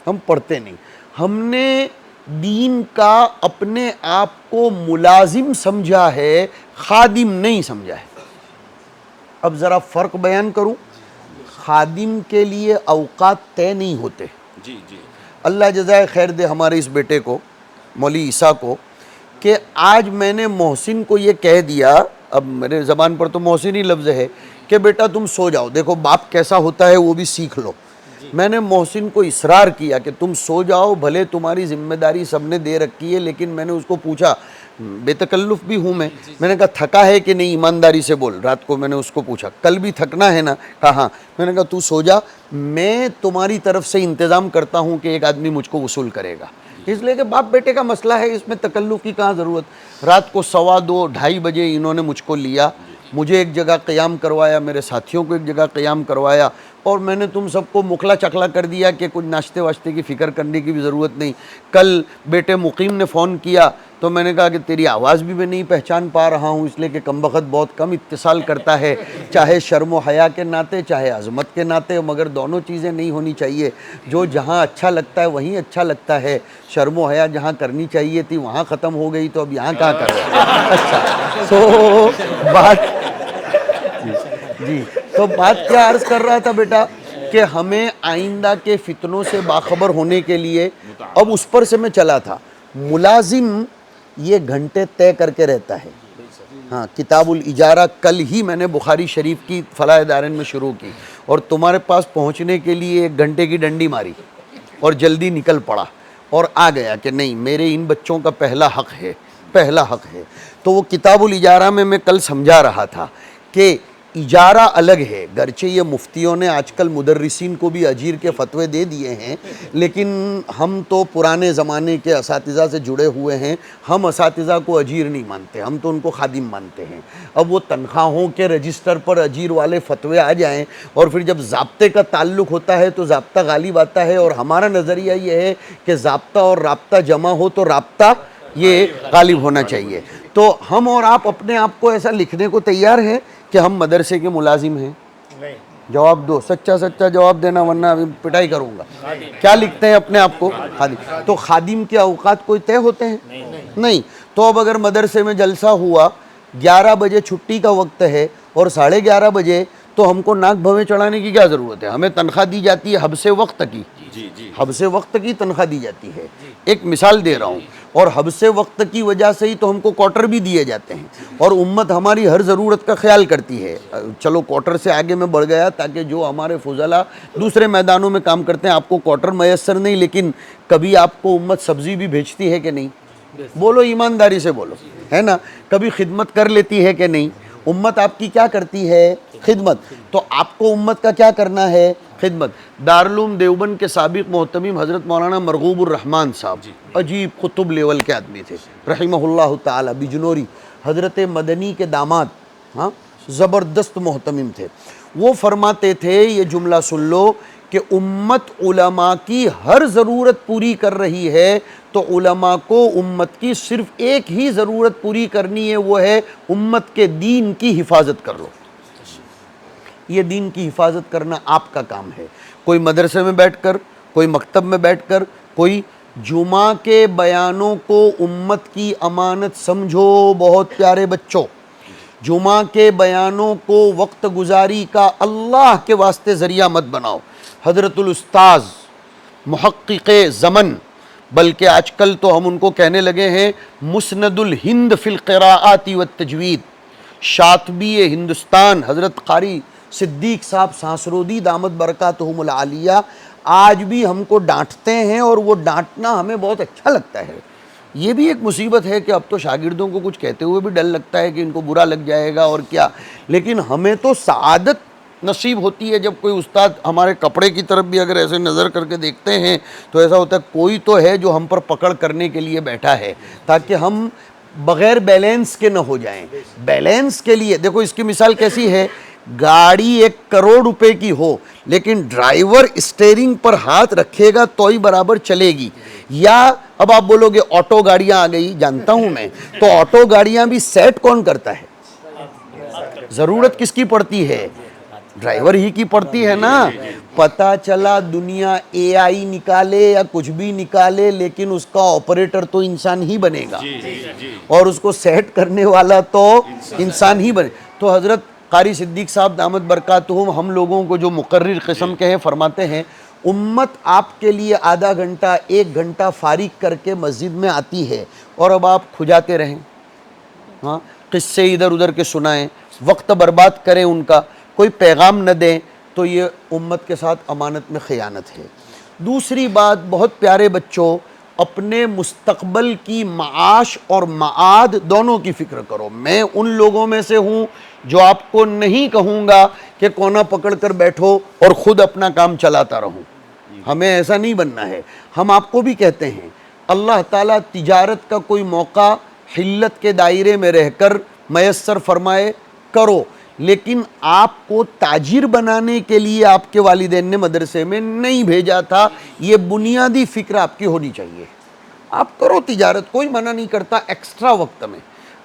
ہم پڑھتے نہیں. ہم نے دین کا اپنے آپ کو ملازم سمجھا ہے، خادم نہیں سمجھا ہے. اب ذرا فرق بیان کروں. خادم کے لیے اوقات طے نہیں ہوتے. اللہ جزائے خیر دے ہمارے اس بیٹے کو، مولوی عیسیٰ کو، کہ آج میں نے محسن کو یہ کہہ دیا، اب میرے زبان پر تو محسن ہی لفظ ہے، کہ بیٹا تم سو جاؤ. دیکھو باپ کیسا ہوتا ہے وہ بھی سیکھ لو. میں نے محسن کو اصرار کیا کہ تم سو جاؤ، بھلے تمہاری ذمہ داری سب نے دے رکھی ہے، لیکن میں نے اس کو پوچھا، بے تکلف بھی ہوں میں نے کہا تھکا ہے کہ نہیں، ایمانداری سے بول. رات کو میں نے اس کو پوچھا کل بھی تھکنا ہے نا؟ کہا ہاں. میں نے کہا تو سو جا، میں تمہاری طرف سے انتظام کرتا ہوں کہ ایک آدمی مجھ کو وصول کرے گا. اس لیے کہ باپ بیٹے کا مسئلہ ہے، اس میں تکلف کی کہاں ضرورت. رات کو 2:15 2:30 بجے انہوں نے مجھ کو لیا، مجھے ایک جگہ قیام کروایا، میرے ساتھیوں کو ایک جگہ قیام کروایا، اور میں نے تم سب کو مکھلا چکلا کر دیا کہ کچھ ناشتے واشتے کی فکر کرنے کی بھی ضرورت نہیں. کل بیٹے مقیم نے فون کیا تو میں نے کہا کہ تیری آواز بھی میں نہیں پہچان پا رہا ہوں، اس لیے کہ کم بخت بہت کم اتصال کرتا ہے، چاہے شرم و حیا کے ناطے چاہے عظمت کے ناطے، مگر دونوں چیزیں نہیں ہونی چاہیے. جو جہاں اچھا لگتا ہے وہیں اچھا لگتا ہے. شرم و حیا جہاں کرنی چاہیے تھی وہاں ختم ہو گئی، تو اب یہاں کہاں کر رہے ہیں؟ اچھا تو بات کیا عرض کر رہا تھا بیٹا، کہ ہمیں آئندہ کے فتنوں سے باخبر ہونے کے لیے، اب اس پر سے میں چلا تھا. ملازم یہ گھنٹے طے کر کے رہتا ہے. ہاں، کتاب الاجارہ کل ہی میں نے بخاری شریف کی فلاح دارین میں شروع کی، اور تمہارے پاس پہنچنے کے لیے 1 گھنٹے کی ڈنڈی ماری اور جلدی نکل پڑا اور آ گیا کہ نہیں، میرے ان بچوں کا پہلا حق ہے، پہلا حق ہے. تو وہ کتاب الاجارہ میں کل سمجھا رہا تھا کہ اجارہ الگ ہے، گرچہ یہ مفتیوں نے آج کل مدرسین کو بھی اجیر کے فتوے دے دیے ہیں، لیکن ہم تو پرانے زمانے کے اساتذہ سے جڑے ہوئے ہیں. ہم اساتذہ کو اجیر نہیں مانتے، ہم تو ان کو خادم مانتے ہیں. اب وہ تنخواہوں کے رجسٹر پر اجیر والے فتوے آ جائیں، اور پھر جب ضابطے کا تعلق ہوتا ہے تو ضابطہ غالب آتا ہے، اور ہمارا نظریہ یہ ہے کہ ضابطہ اور رابطہ جمع ہو تو رابطہ یہ غالب ہونا چاہیے. تو ہم اور آپ اپنے آپ کو ایسا لکھنے کو تیار ہیں کہ ہم مدرسے کے ملازم ہیں؟ جواب دو، سچا سچا جواب دینا ورنہ پٹائی کروں گا. کیا لکھتے ہیں اپنے آپ کو؟ خادم. تو خادم کے اوقات کوئی طے ہوتے ہیں؟ نہیں. تو اب اگر مدرسے میں جلسہ ہوا، 11 بجے چھٹی کا وقت ہے اور 11:30 بجے، تو ہم کو ناک بھویں چڑھانے کی کیا ضرورت ہے؟ ہمیں تنخواہ دی جاتی ہے حبس وقت کی، حبس وقت کی تنخواہ دی جاتی ہے. ایک مثال دے رہا ہوں. اور حبس وقت کی وجہ سے ہی تو ہم کو کوارٹر بھی دیے جاتے ہیں، اور امت ہماری ہر ضرورت کا خیال کرتی ہے. چلو کوارٹر سے آگے میں بڑھ گیا تاکہ جو ہمارے فضلاء دوسرے میدانوں میں کام کرتے ہیں، آپ کو کوارٹر میسر نہیں، لیکن کبھی آپ کو امت سبزی بھی بھیجتی ہے کہ نہیں؟ بولو ایمانداری سے بولو، ہے نا؟ کبھی خدمت کر لیتی ہے کہ نہیں؟ امت آپ کی کیا کرتی ہے؟ خدمت. تو آپ کو امت کا کیا کرنا ہے؟ خدمت. دارالعلوم دیوبند کے سابق محتمم حضرت مولانا مرغوب الرحمان صاحب عجیب قطب لیول کے آدمی تھے رحمہ اللہ تعالی، بجنوری، حضرت مدنی کے داماد، ہاں، زبردست محتمم تھے. وہ فرماتے تھے، یہ جملہ سن لو، کہ امت علماء کی ہر ضرورت پوری کر رہی ہے، تو علماء کو امت کی صرف ایک ہی ضرورت پوری کرنی ہے، وہ ہے امت کے دین کی حفاظت کر لو. یہ دین کی حفاظت کرنا آپ کا کام ہے. کوئی مدرسے میں بیٹھ کر، کوئی مکتب میں بیٹھ کر، کوئی جمعہ کے بیانوں کو امت کی امانت سمجھو. بہت پیارے بچوں، جمعہ کے بیانوں کو وقت گزاری کا اللہ کے واسطے ذریعہ مت بناؤ. حضرت الاستاذ محقق زمن، بلکہ آج کل تو ہم ان کو کہنے لگے ہیں مسند الہند فی القراءات والتجوید، شاطبی ہندوستان، حضرت قاری صدیق صاحب سانسرودی دامت برکاتہم العالیہ، آج بھی ہم کو ڈانٹتے ہیں، اور وہ ڈانٹنا ہمیں بہت اچھا لگتا ہے. یہ بھی ایک مصیبت ہے کہ اب تو شاگردوں کو کچھ کہتے ہوئے بھی ڈر لگتا ہے کہ ان کو برا لگ جائے گا اور کیا. لیکن ہمیں تو سعادت نصیب ہوتی ہے جب کوئی استاد ہمارے کپڑے کی طرف بھی اگر ایسے نظر کر کے دیکھتے ہیں تو ایسا ہوتا ہے کوئی تو ہے جو ہم پر پکڑ کرنے کے لیے بیٹھا ہے تاکہ ہم بغیر بیلنس کے نہ ہو جائیں. بیلنس کے لیے دیکھو اس کی مثال کیسی ہے, گاڑی 1 کروڑ روپے کی ہو لیکن ڈرائیور اسٹیئرنگ پر ہاتھ رکھے گا تو ہی برابر چلے گی. یا اب آپ بولو گے آٹو گاڑیاں آ گئی, جانتا ہوں میں, تو آٹو گاڑیاں بھی سیٹ کون کرتا ہے؟ ضرورت کس کی پڑتی ہے؟ ڈرائیور ہی کی پڑتی ہے نا. پتا چلا دنیا اے آئی نکالے یا کچھ بھی نکالے لیکن اس کا آپریٹر تو انسان ہی بنے گا اور اس کو سیٹ کرنے والا تو انسان ہی بنے. تو حضرت قاری صدیق صاحب دامت برکاتہم ہم لوگوں کو جو مقرر قسم کے ہیں فرماتے ہیں امت آپ کے لیے آدھا گھنٹہ 1 گھنٹہ فارغ کر کے مسجد میں آتی ہے اور اب آپ کھجاتے رہیں, ہاں قصے ادھر ادھر کے سنائیں, وقت برباد کریں, ان کا کوئی پیغام نہ دیں, تو یہ امت کے ساتھ امانت میں خیانت ہے. دوسری بات, بہت پیارے بچوں, اپنے مستقبل کی معاش اور معاد دونوں کی فکر کرو. میں ان لوگوں میں سے ہوں جو آپ کو نہیں کہوں گا کہ کونا پکڑ کر بیٹھو اور خود اپنا کام چلاتا رہوں. ہمیں ایسا نہیں بننا ہے. ہم آپ کو بھی کہتے ہیں اللہ تعالیٰ تجارت کا کوئی موقع حلت کے دائرے میں رہ کر میسر فرمائے کرو, لیکن آپ کو تاجر بنانے کے لیے آپ کے والدین نے مدرسے میں نہیں بھیجا تھا. یہ بنیادی فکر آپ کی ہونی چاہیے. آپ کرو تجارت, کوئی منع نہیں کرتا, ایکسٹرا وقت میں,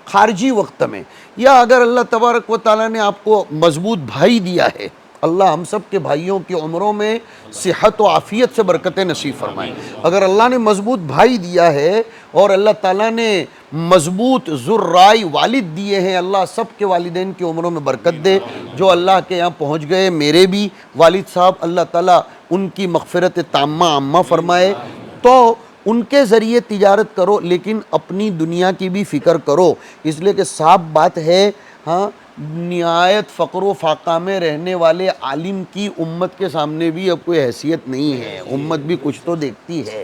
خارجی وقت میں, یا اگر اللہ تبارک و تعالیٰ نے آپ کو مضبوط بھائی دیا ہے, اللہ ہم سب کے بھائیوں کی عمروں میں صحت و عافیت سے برکتیں نصیب فرمائے. اگر اللہ نے مضبوط بھائی دیا ہے اور اللہ تعالیٰ نے مضبوط ذرائع والد دیے ہیں, اللہ سب کے والدین کی عمروں میں برکت دے. جو اللہ کے یہاں پہنچ گئے, میرے بھی والد صاحب, اللہ تعالیٰ ان کی مغفرت تامہ عامہ فرمائے. تو ان کے ذریعے تجارت کرو لیکن اپنی دنیا کی بھی فکر کرو, اس لیے کہ صاف بات ہے, ہاں نہایت فقر و فاقہ میں رہنے والے عالم کی امت کے سامنے بھی اب کوئی حیثیت نہیں ہے. امت بھی کچھ تو دیکھتی ہے.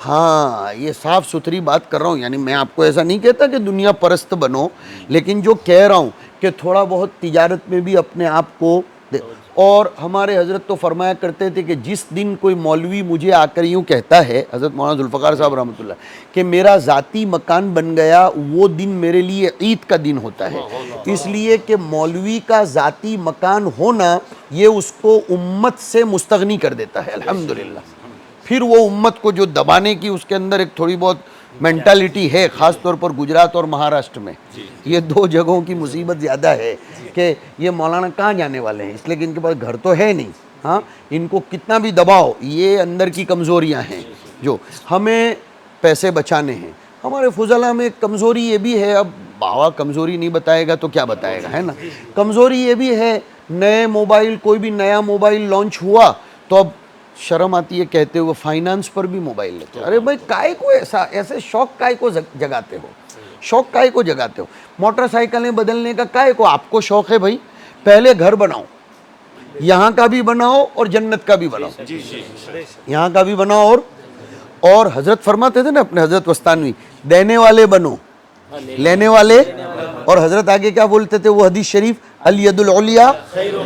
ہاں یہ صاف ستھری بات کر رہا ہوں, یعنی میں آپ کو ایسا نہیں کہتا کہ دنیا پرست بنو, لیکن جو کہہ رہا ہوں کہ تھوڑا بہت تجارت میں بھی اپنے آپ کو اور ہمارے حضرت تو فرمایا کرتے تھے کہ جس دن کوئی مولوی مجھے آ کر یوں کہتا ہے, حضرت مولانا ذوالفقار صاحب رحمۃ اللہ, کہ میرا ذاتی مکان بن گیا, وہ دن میرے لیے عید کا دن ہوتا ہے. اس لیے کہ مولوی کا ذاتی مکان ہونا یہ اس کو امت سے مستغنی کر دیتا ہے الحمدللہ. پھر وہ امت کو جو دبانے کی اس کے اندر ایک تھوڑی بہت مینٹالٹی ہے, خاص طور پر گجرات اور مہاراشٹر میں, یہ 2 جگہوں کی مصیبت زیادہ ہے کہ یہ مولانا کہاں جانے والے ہیں, اس لیے کہ ان کے پاس گھر تو ہے نہیں. ہاں ان کو کتنا بھی دباؤ, یہ اندر کی کمزوریاں ہیں جو ہمیں پیسے بچانے ہیں. ہمارے فضلہ میں کمزوری یہ بھی ہے, اب باوا کمزوری نہیں بتائے گا تو کیا بتائے گا, ہے نا. کمزوری یہ بھی ہے, نئے موبائل, کوئی بھی نیا موبائل لانچ ہوا تو اب شرم آتی ہے کہتے ہوئے فائنانس پر بھی موبائل لیتے ہیں. ارے بھائی کائے کو ایسے شوق کائے کو جگاتے ہو, شوق کائے کو جگاتے ہو. موٹر سائیکلیں بدلنے کا کائے کو آپ کو شوق ہے بھائی, پہلے گھر بناؤ, یہاں کا بھی بناؤ اور جنت کا بھی بناؤ, یہاں کا بھی بناؤ. اور حضرت فرماتے تھے نا اپنے حضرت وستانوی, دینے والے بنو لینے والے. اور حضرت آگے کیا بولتے تھے وہ حدیث شریف, الید العلیٰ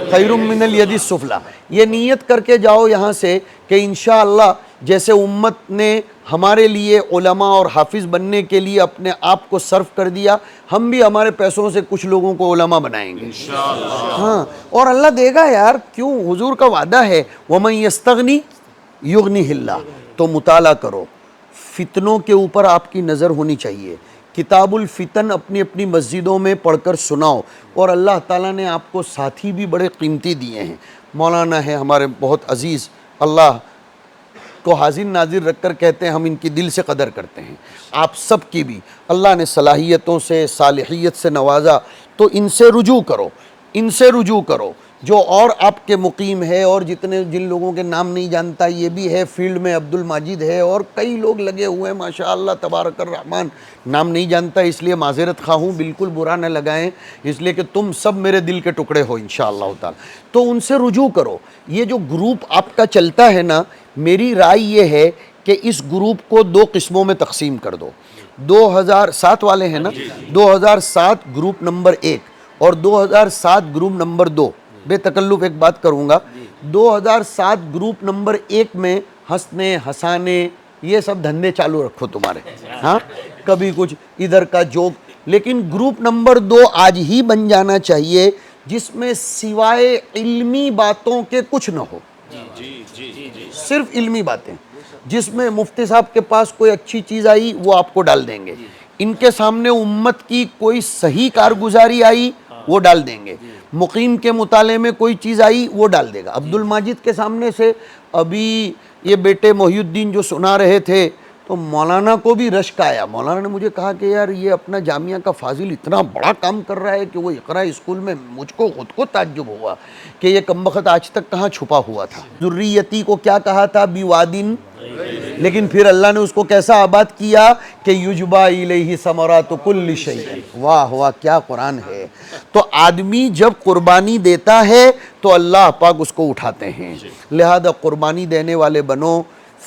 خیر من الید السفلیٰ. یہ نیت کر کے جاؤ یہاں سے کہ انشاءاللہ جیسے امت نے ہمارے لیے علماء اور حافظ بننے کے لیے اپنے آپ کو صرف کر دیا, ہم بھی ہمارے پیسوں سے کچھ لوگوں کو علماء بنائیں گے ہاں, اور اللہ دے گا یار. کیوں, حضور کا وعدہ ہے وَمَن يَسْتَغْنِ يُغْنِهِ اللَّهُ. تو مطالعہ کرو, فتنوں کے اوپر آپ کی نظر ہونی چاہیے. کتاب الفتن اپنی اپنی مسجدوں میں پڑھ کر سناؤ. اور اللہ تعالیٰ نے آپ کو ساتھی بھی بڑے قیمتی دیے ہیں. مولانا ہیں ہمارے بہت عزیز, اللہ کو حاضر ناظر رکھ کر کہتے ہیں ہم ان کی دل سے قدر کرتے ہیں. آپ سب کی بھی اللہ نے صلاحیتوں سے صالحیت سے نوازا, تو ان سے رجوع کرو, ان سے رجوع کرو. جو اور آپ کے مقیم ہے اور جن لوگوں کے نام نہیں جانتا یہ بھی ہے فیلڈ میں, عبد الماجد ہے اور کئی لوگ لگے ہوئے ہیں ماشاءاللہ تبارک الرحمن. نام نہیں جانتا اس لیے معذرت خواہ ہوں, بالکل برا نہ لگائیں, اس لیے کہ تم سب میرے دل کے ٹکڑے ہو انشاءاللہ تعالی. تو ان سے رجوع کرو. یہ جو گروپ آپ کا چلتا ہے نا, میری رائے یہ ہے کہ اس گروپ کو 2 قسموں میں تقسیم کر دو. 2007 والے ہیں نا, 2007 گروپ نمبر 1 اور 2007 گروپ نمبر 2. بے تکلف ایک بات کروں گا. 2007 گروپ نمبر 1 میں ہنسنے ہنسانے یہ سب دھندے چالو رکھو تمہارے, ہاں کبھی کچھ ادھر کا جوک, لیکن گروپ نمبر 2 آج ہی بن جانا چاہیے جس میں سوائے علمی باتوں کے کچھ نہ ہو, صرف علمی باتیں, جس میں مفتی صاحب کے پاس کوئی اچھی چیز آئی وہ آپ کو ڈال دیں گے, ان کے سامنے امت کی کوئی صحیح کارگزاری آئی وہ ڈال دیں گے, مقیم کے مطالعے میں کوئی چیز آئی وہ ڈال دے گا. عبد الماجد کے سامنے سے ابھی یہ بیٹے محی الدین جو سنا رہے تھے تو مولانا کو بھی رشک آیا. مولانا نے مجھے کہا کہ یار یہ اپنا جامعہ کا فاضل اتنا بڑا کام کر رہا ہے کہ وہ اقرا اسکول میں, مجھ کو خود کو تعجب ہوا کہ یہ کمبخت آج تک کہاں چھپا ہوا تھا. ذریتی کو کیا کہا تھا, بیوادن, لیکن پھر اللہ نے اس کو کیسا آباد کیا کہ یجبا الیہ ثمرات کل شیء. واہ واہ کیا قرآن ہے. تو آدمی جب قربانی دیتا ہے تو اللہ پاک اس کو اٹھاتے ہیں. لہذا قربانی دینے والے بنو,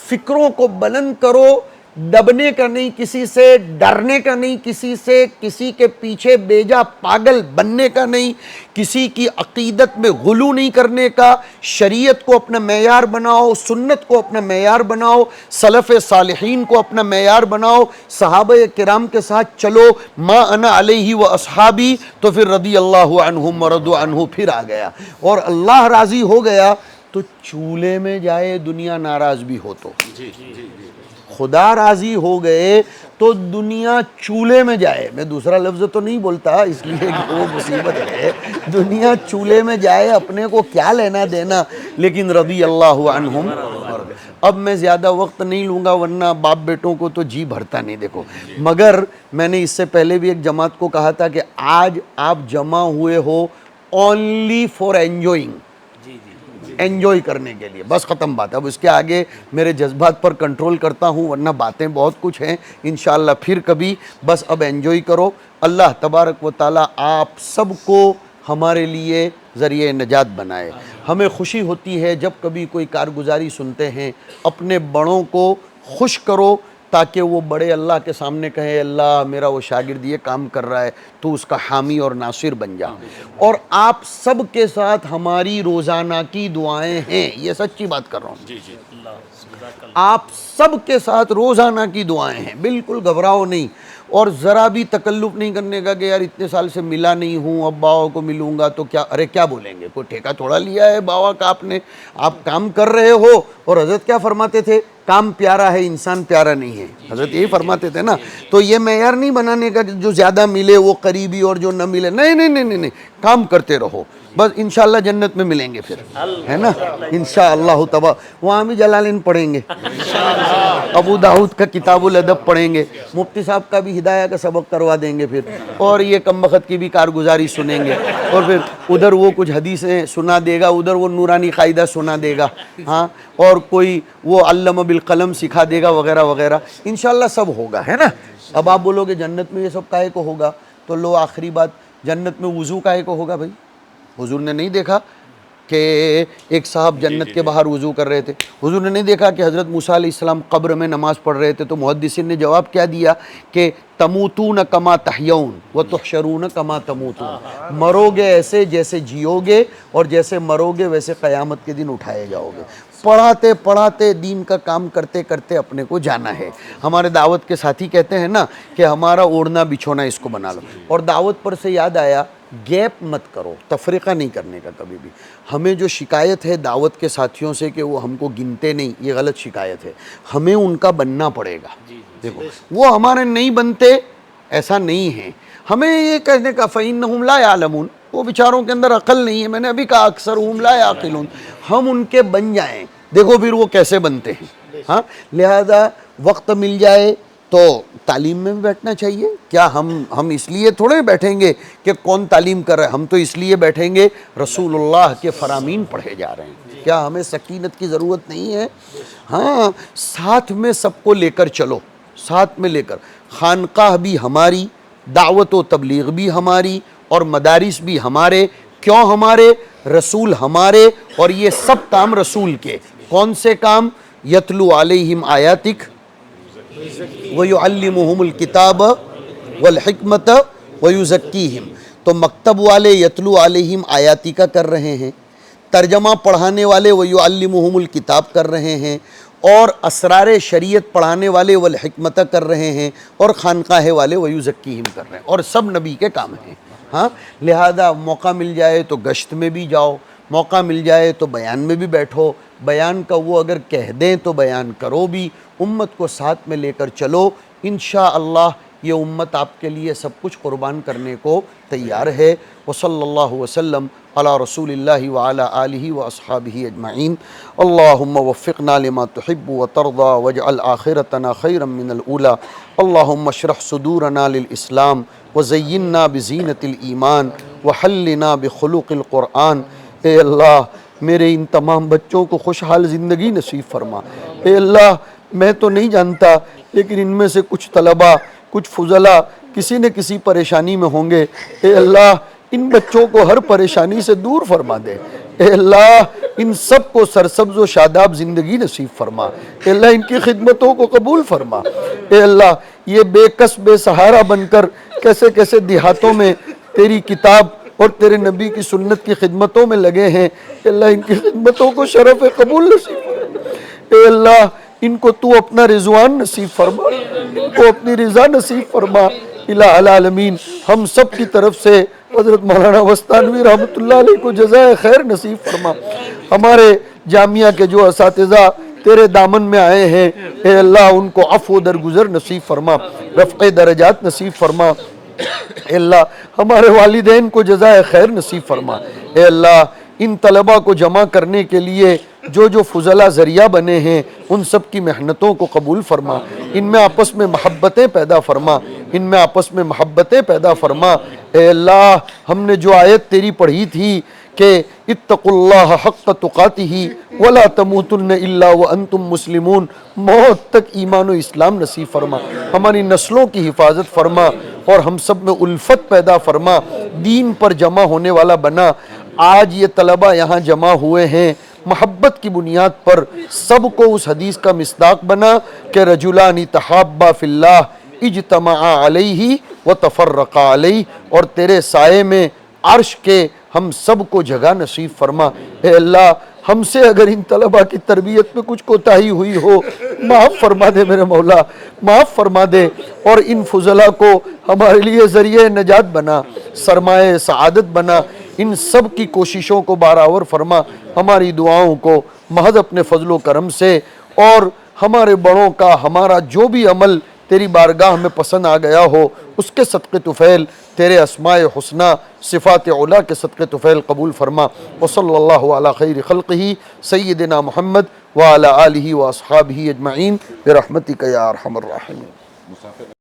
فکروں کو بلند کرو, دبنے کا نہیں کسی سے, ڈرنے کا نہیں کسی سے, کسی کے پیچھے بیجا پاگل بننے کا نہیں, کسی کی عقیدت میں غلو نہیں کرنے کا. شریعت کو اپنا معیار بناؤ, سنت کو اپنا معیار بناؤ, سلف صالحین کو اپنا معیار بناؤ, صحابہ کرام کے ساتھ چلو. ما انا علیہ و اصحابی, تو پھر رضی اللہ عنہم ورضوا عنہ پھر آ گیا, اور اللہ راضی ہو گیا تو چولہے میں جائے دنیا ناراض بھی ہو تو, خدا راضی ہو گئے تو دنیا چولہے میں جائے. میں دوسرا لفظ تو نہیں بولتا اس لیے کہ وہ مصیبت ہے, دنیا چولہے میں جائے اپنے کو کیا لینا دینا, لیکن رضی اللہ عنہم. اب میں زیادہ وقت نہیں لوں گا ورنہ باپ بیٹوں کو تو جی بھرتا نہیں. دیکھو, مگر میں نے اس سے پہلے بھی ایک جماعت کو کہا تھا کہ آج آپ جمع ہوئے ہو اونلی فار انجوئنگ, انجوائے کرنے کے لیے, بس ختم بات. اب اس کے آگے میرے جذبات پر کنٹرول کرتا ہوں ورنہ باتیں بہت کچھ ہیں انشاءاللہ پھر کبھی. بس اب انجوائے کرو. اللہ تبارک و تعالی آپ سب کو ہمارے لیے ذریعہ نجات بنائے. ہمیں خوشی ہوتی ہے جب کبھی کوئی کارگزاری سنتے ہیں, اپنے بڑوں کو خوش کرو تاکہ وہ بڑے اللہ کے سامنے کہیں اللہ میرا وہ شاگرد یہ کام کر رہا ہے, تو اس کا حامی اور ناصر بن جا. اور آپ سب کے ساتھ ہماری روزانہ کی دعائیں ہیں, یہ سچی بات کر رہا ہوں, آپ سب کے ساتھ روزانہ کی دعائیں ہیں, بالکل گھبراؤ نہیں. اور ذرا بھی تکلف نہیں کرنے کا کہ یار اتنے سال سے ملا نہیں ہوں, اب باوا کو ملوں گا تو کیا, ارے کیا بولیں گے, کوئی ٹھیکہ تھوڑا لیا ہے باوا کا آپ نے, آپ کام کر رہے ہو. اور حضرت کیا فرماتے تھے, کام پیارا ہے انسان پیارا نہیں ہے, حضرت یہی فرماتے تھے نا. تو یہ معیار نہیں بنانے کا جو زیادہ ملے وہ قریبی اور جو نہ ملے, نہیں نہیں نہیں نہیں, کام کرتے رہو, بس انشاءاللہ جنت میں ملیں گے پھر, ہے نا انشاءاللہ تبا. وہاں بھی جلالین پڑھیں گے, ابو داؤد کا کتاب الادب پڑھیں گے, مفتی صاحب کا بھی ہدایہ کا سبق کروا دیں گے پھر, اور یہ کم بخت کی بھی کارگزاری سنیں گے, اور پھر ادھر وہ کچھ حدیثیں سنا دے گا, ادھر وہ نورانی قاعدہ سنا دے گا, ہاں, اور کوئی وہ علم بالقلم سکھا دے گا وغیرہ وغیرہ. انشاءاللہ سب ہوگا, ہے نا. اب آپ بولو کہ جنت میں یہ سب کاہے کو ہوگا, تو لو آخری بات, جنت میں وضو کاہے کو ہوگا بھائی. حضور نے نہیں دیکھا کہ ایک صاحب جنت کے باہر وضو کر رہے تھے, حضور نے نہیں دیکھا کہ حضرت موسیٰ علیہ السلام قبر میں نماز پڑھ رہے تھے, تو محدثین نے جواب کیا دیا کہ تموتون کما تحیون وتحشرون کما تموتون, مرو گے ایسے جیسے جیو گے, اور جیسے مرو گے ویسے قیامت کے دن اٹھائے جاؤ گے. پڑھاتے پڑھاتے دین کا کام کرتے کرتے اپنے کو جانا ہے. ہمارے دعوت کے ساتھی کہتے ہیں نا کہ ہمارا اوڑھنا بچھونا اس کو بنا لو. اور دعوت پر سے یاد آیا, گیپ مت کرو, تفریقہ نہیں کرنے کا کبھی بھی. ہمیں جو شکایت ہے دعوت کے ساتھیوں سے کہ وہ ہم کو گنتے نہیں, یہ غلط شکایت ہے. ہمیں ان کا بننا پڑے گا. دیکھو وہ ہمارے نہیں بنتے ایسا نہیں ہے. ہمیں یہ کہنے کا فَإِنَّهُمْ لَا يَعْلَمُونَ, وہ بیچاروں کے اندر عقل نہیں ہے. میں نے ابھی کہا اکثرهم لا يعقلون, ہم ان کے بن جائیں. دیکھو پھر وہ کیسے بنتے ہیں. ہاں, لہذا وقت مل جائے تو تعلیم میں بھی بیٹھنا چاہیے. کیا ہم اس لیے تھوڑے بیٹھیں گے کہ کون تعلیم کر رہا ہے, ہم تو اس لیے بیٹھیں گے رسول اللہ کے فرامین پڑھے جا رہے ہیں. کیا ہمیں سکینت کی ضرورت نہیں ہے؟ ہاں, ساتھ میں سب کو لے کر چلو, ساتھ میں لے کر. خانقاہ بھی ہماری, دعوت و تبلیغ بھی ہماری, اور مدارس بھی ہمارے. کیوں ہمارے؟ رسول ہمارے, اور یہ سب کام رسول کے. کون سے کام؟ یتلو علیہم آیاتک وَيُعَلِّمُهُمُ الْكِتَابَ وَالْحِكْمَةَ وَيُزَكِّيهِمْ، تو مکتب والے یتلو علیہم آیاتی کا کر رہے ہیں، ترجمہ پڑھانے والے وَيُعَلِّمُهُمُ الکتاب کر رہے ہیں، اور اسرار شریعت پڑھانے والے والحکمت کر رہے ہیں، اور خانقاہ والے وَيُزَكِّيهِمْ کر رہے ہیں، اور سب نبی کے کام ہیں۔ ہاں، لہذا موقع مل جائے تو گشت میں بھی جاؤ، موقع مل جائے تو بیان میں بھی بیٹھو، بیان کا وہ اگر کہہ دیں تو بیان کرو بھی، امت کو ساتھ میں لے کر چلو، انشاءاللہ یہ امت آپ کے لیے سب کچھ قربان کرنے کو تیار ہے۔ وصلی اللہ وسلم علی رسول اللہ وعلی آلہ واصحابہ اجمعین۔ اللہم وفقنا لما تحب وترضى واجعل آخرتنا خیرا من الاولی۔ اللہم اشرح صدورنا للاسلام وزیننا بزینت الایمان وحلنا بخلق القرآن۔ اے اللہ میرے ان تمام بچوں کو خوشحال زندگی نصیب فرما۔ اے اللہ میں تو نہیں جانتا لیکن ان میں سے کچھ طلباء، کچھ فضلاء کسی نہ کسی پریشانی میں ہوں گے، اے اللہ ان بچوں کو ہر پریشانی سے دور فرما دے۔ اے اللہ ان سب کو سرسبز و شاداب زندگی نصیب فرما۔ اے اللہ ان کی خدمتوں کو قبول فرما۔ اے اللہ یہ بے کس بے سہارا بن کر کیسے کیسے دیہاتوں میں تیری کتاب اور تیرے نبی کی سنت کی خدمتوں میں لگے ہیں، اے اللہ ان کی خدمتوں کو شرف قبول نصیب فرما۔ اے اللہ ان کو تو اپنا رضوان نصیب فرما، ان کو اپنی رضا نصیب فرما۔ الہ العالمین ہم سب کی طرف سے حضرت مولانا وستانوی رحمۃ اللہ علیہ کو جزائے خیر نصیب فرما۔ ہمارے جامعہ کے جو اساتذہ تیرے دامن میں آئے ہیں، اے اللہ ان کو عفو و درگزر نصیب فرما، رفع درجات نصیب فرما۔ اے اللہ ہمارے والدین کو جزائے خیر نصیب فرما۔ اے اللہ ان طلباء کو جمع کرنے کے لیے جو فضلاء ذریعہ بنے ہیں ان سب کی محنتوں کو قبول فرما، ان میں آپس میں محبتیں پیدا فرما، ان میں آپس میں محبتیں پیدا فرما۔ اے اللہ ہم نے جو آیت تیری پڑھی تھی کہ اتقوا اللہ حق تقاتہ ولا تموتن الا وانتم مسلمون، موت تک ایمان و اسلام نصیب فرما، ہماری نسلوں کی حفاظت فرما اور ہم سب میں الفت پیدا فرما، دین پر جمع ہونے والا بنا۔ آج یہ طلباء یہاں جمع ہوئے ہیں محبت کی بنیاد پر، سب کو اس حدیث کا مصداق بنا کہ رجلان تحابا فی اللہ اجتمعا علیہ وتفرقا علیہ، اور تیرے سائے میں عرش کے ہم سب کو جگہ نصیب فرما۔ اے اللہ ہم سے اگر ان طلباء کی تربیت میں کچھ کوتاہی ہوئی ہو معاف فرما دے میرے مولا، معاف فرما دے، اور ان فضلاء کو ہمارے لیے ذریعہ نجات بنا، سرمایہ سعادت بنا، ان سب کی کوششوں کو بارآور فرما، ہماری دعاؤں کو محض اپنے فضل و کرم سے، اور ہمارے بڑوں کا ہمارا جو بھی عمل تیری بارگاہ میں پسند آ گیا ہو اس کے صدقے طفیل تیرے اسماء حسنہ صفات علا کے صدقے طفیل قبول فرما۔ وصلی اللہ علی خیر خلقہ سیدنا محمد وعلی آلہ واصحابہ اجمعین برحمتک یا ارحم الراحمین۔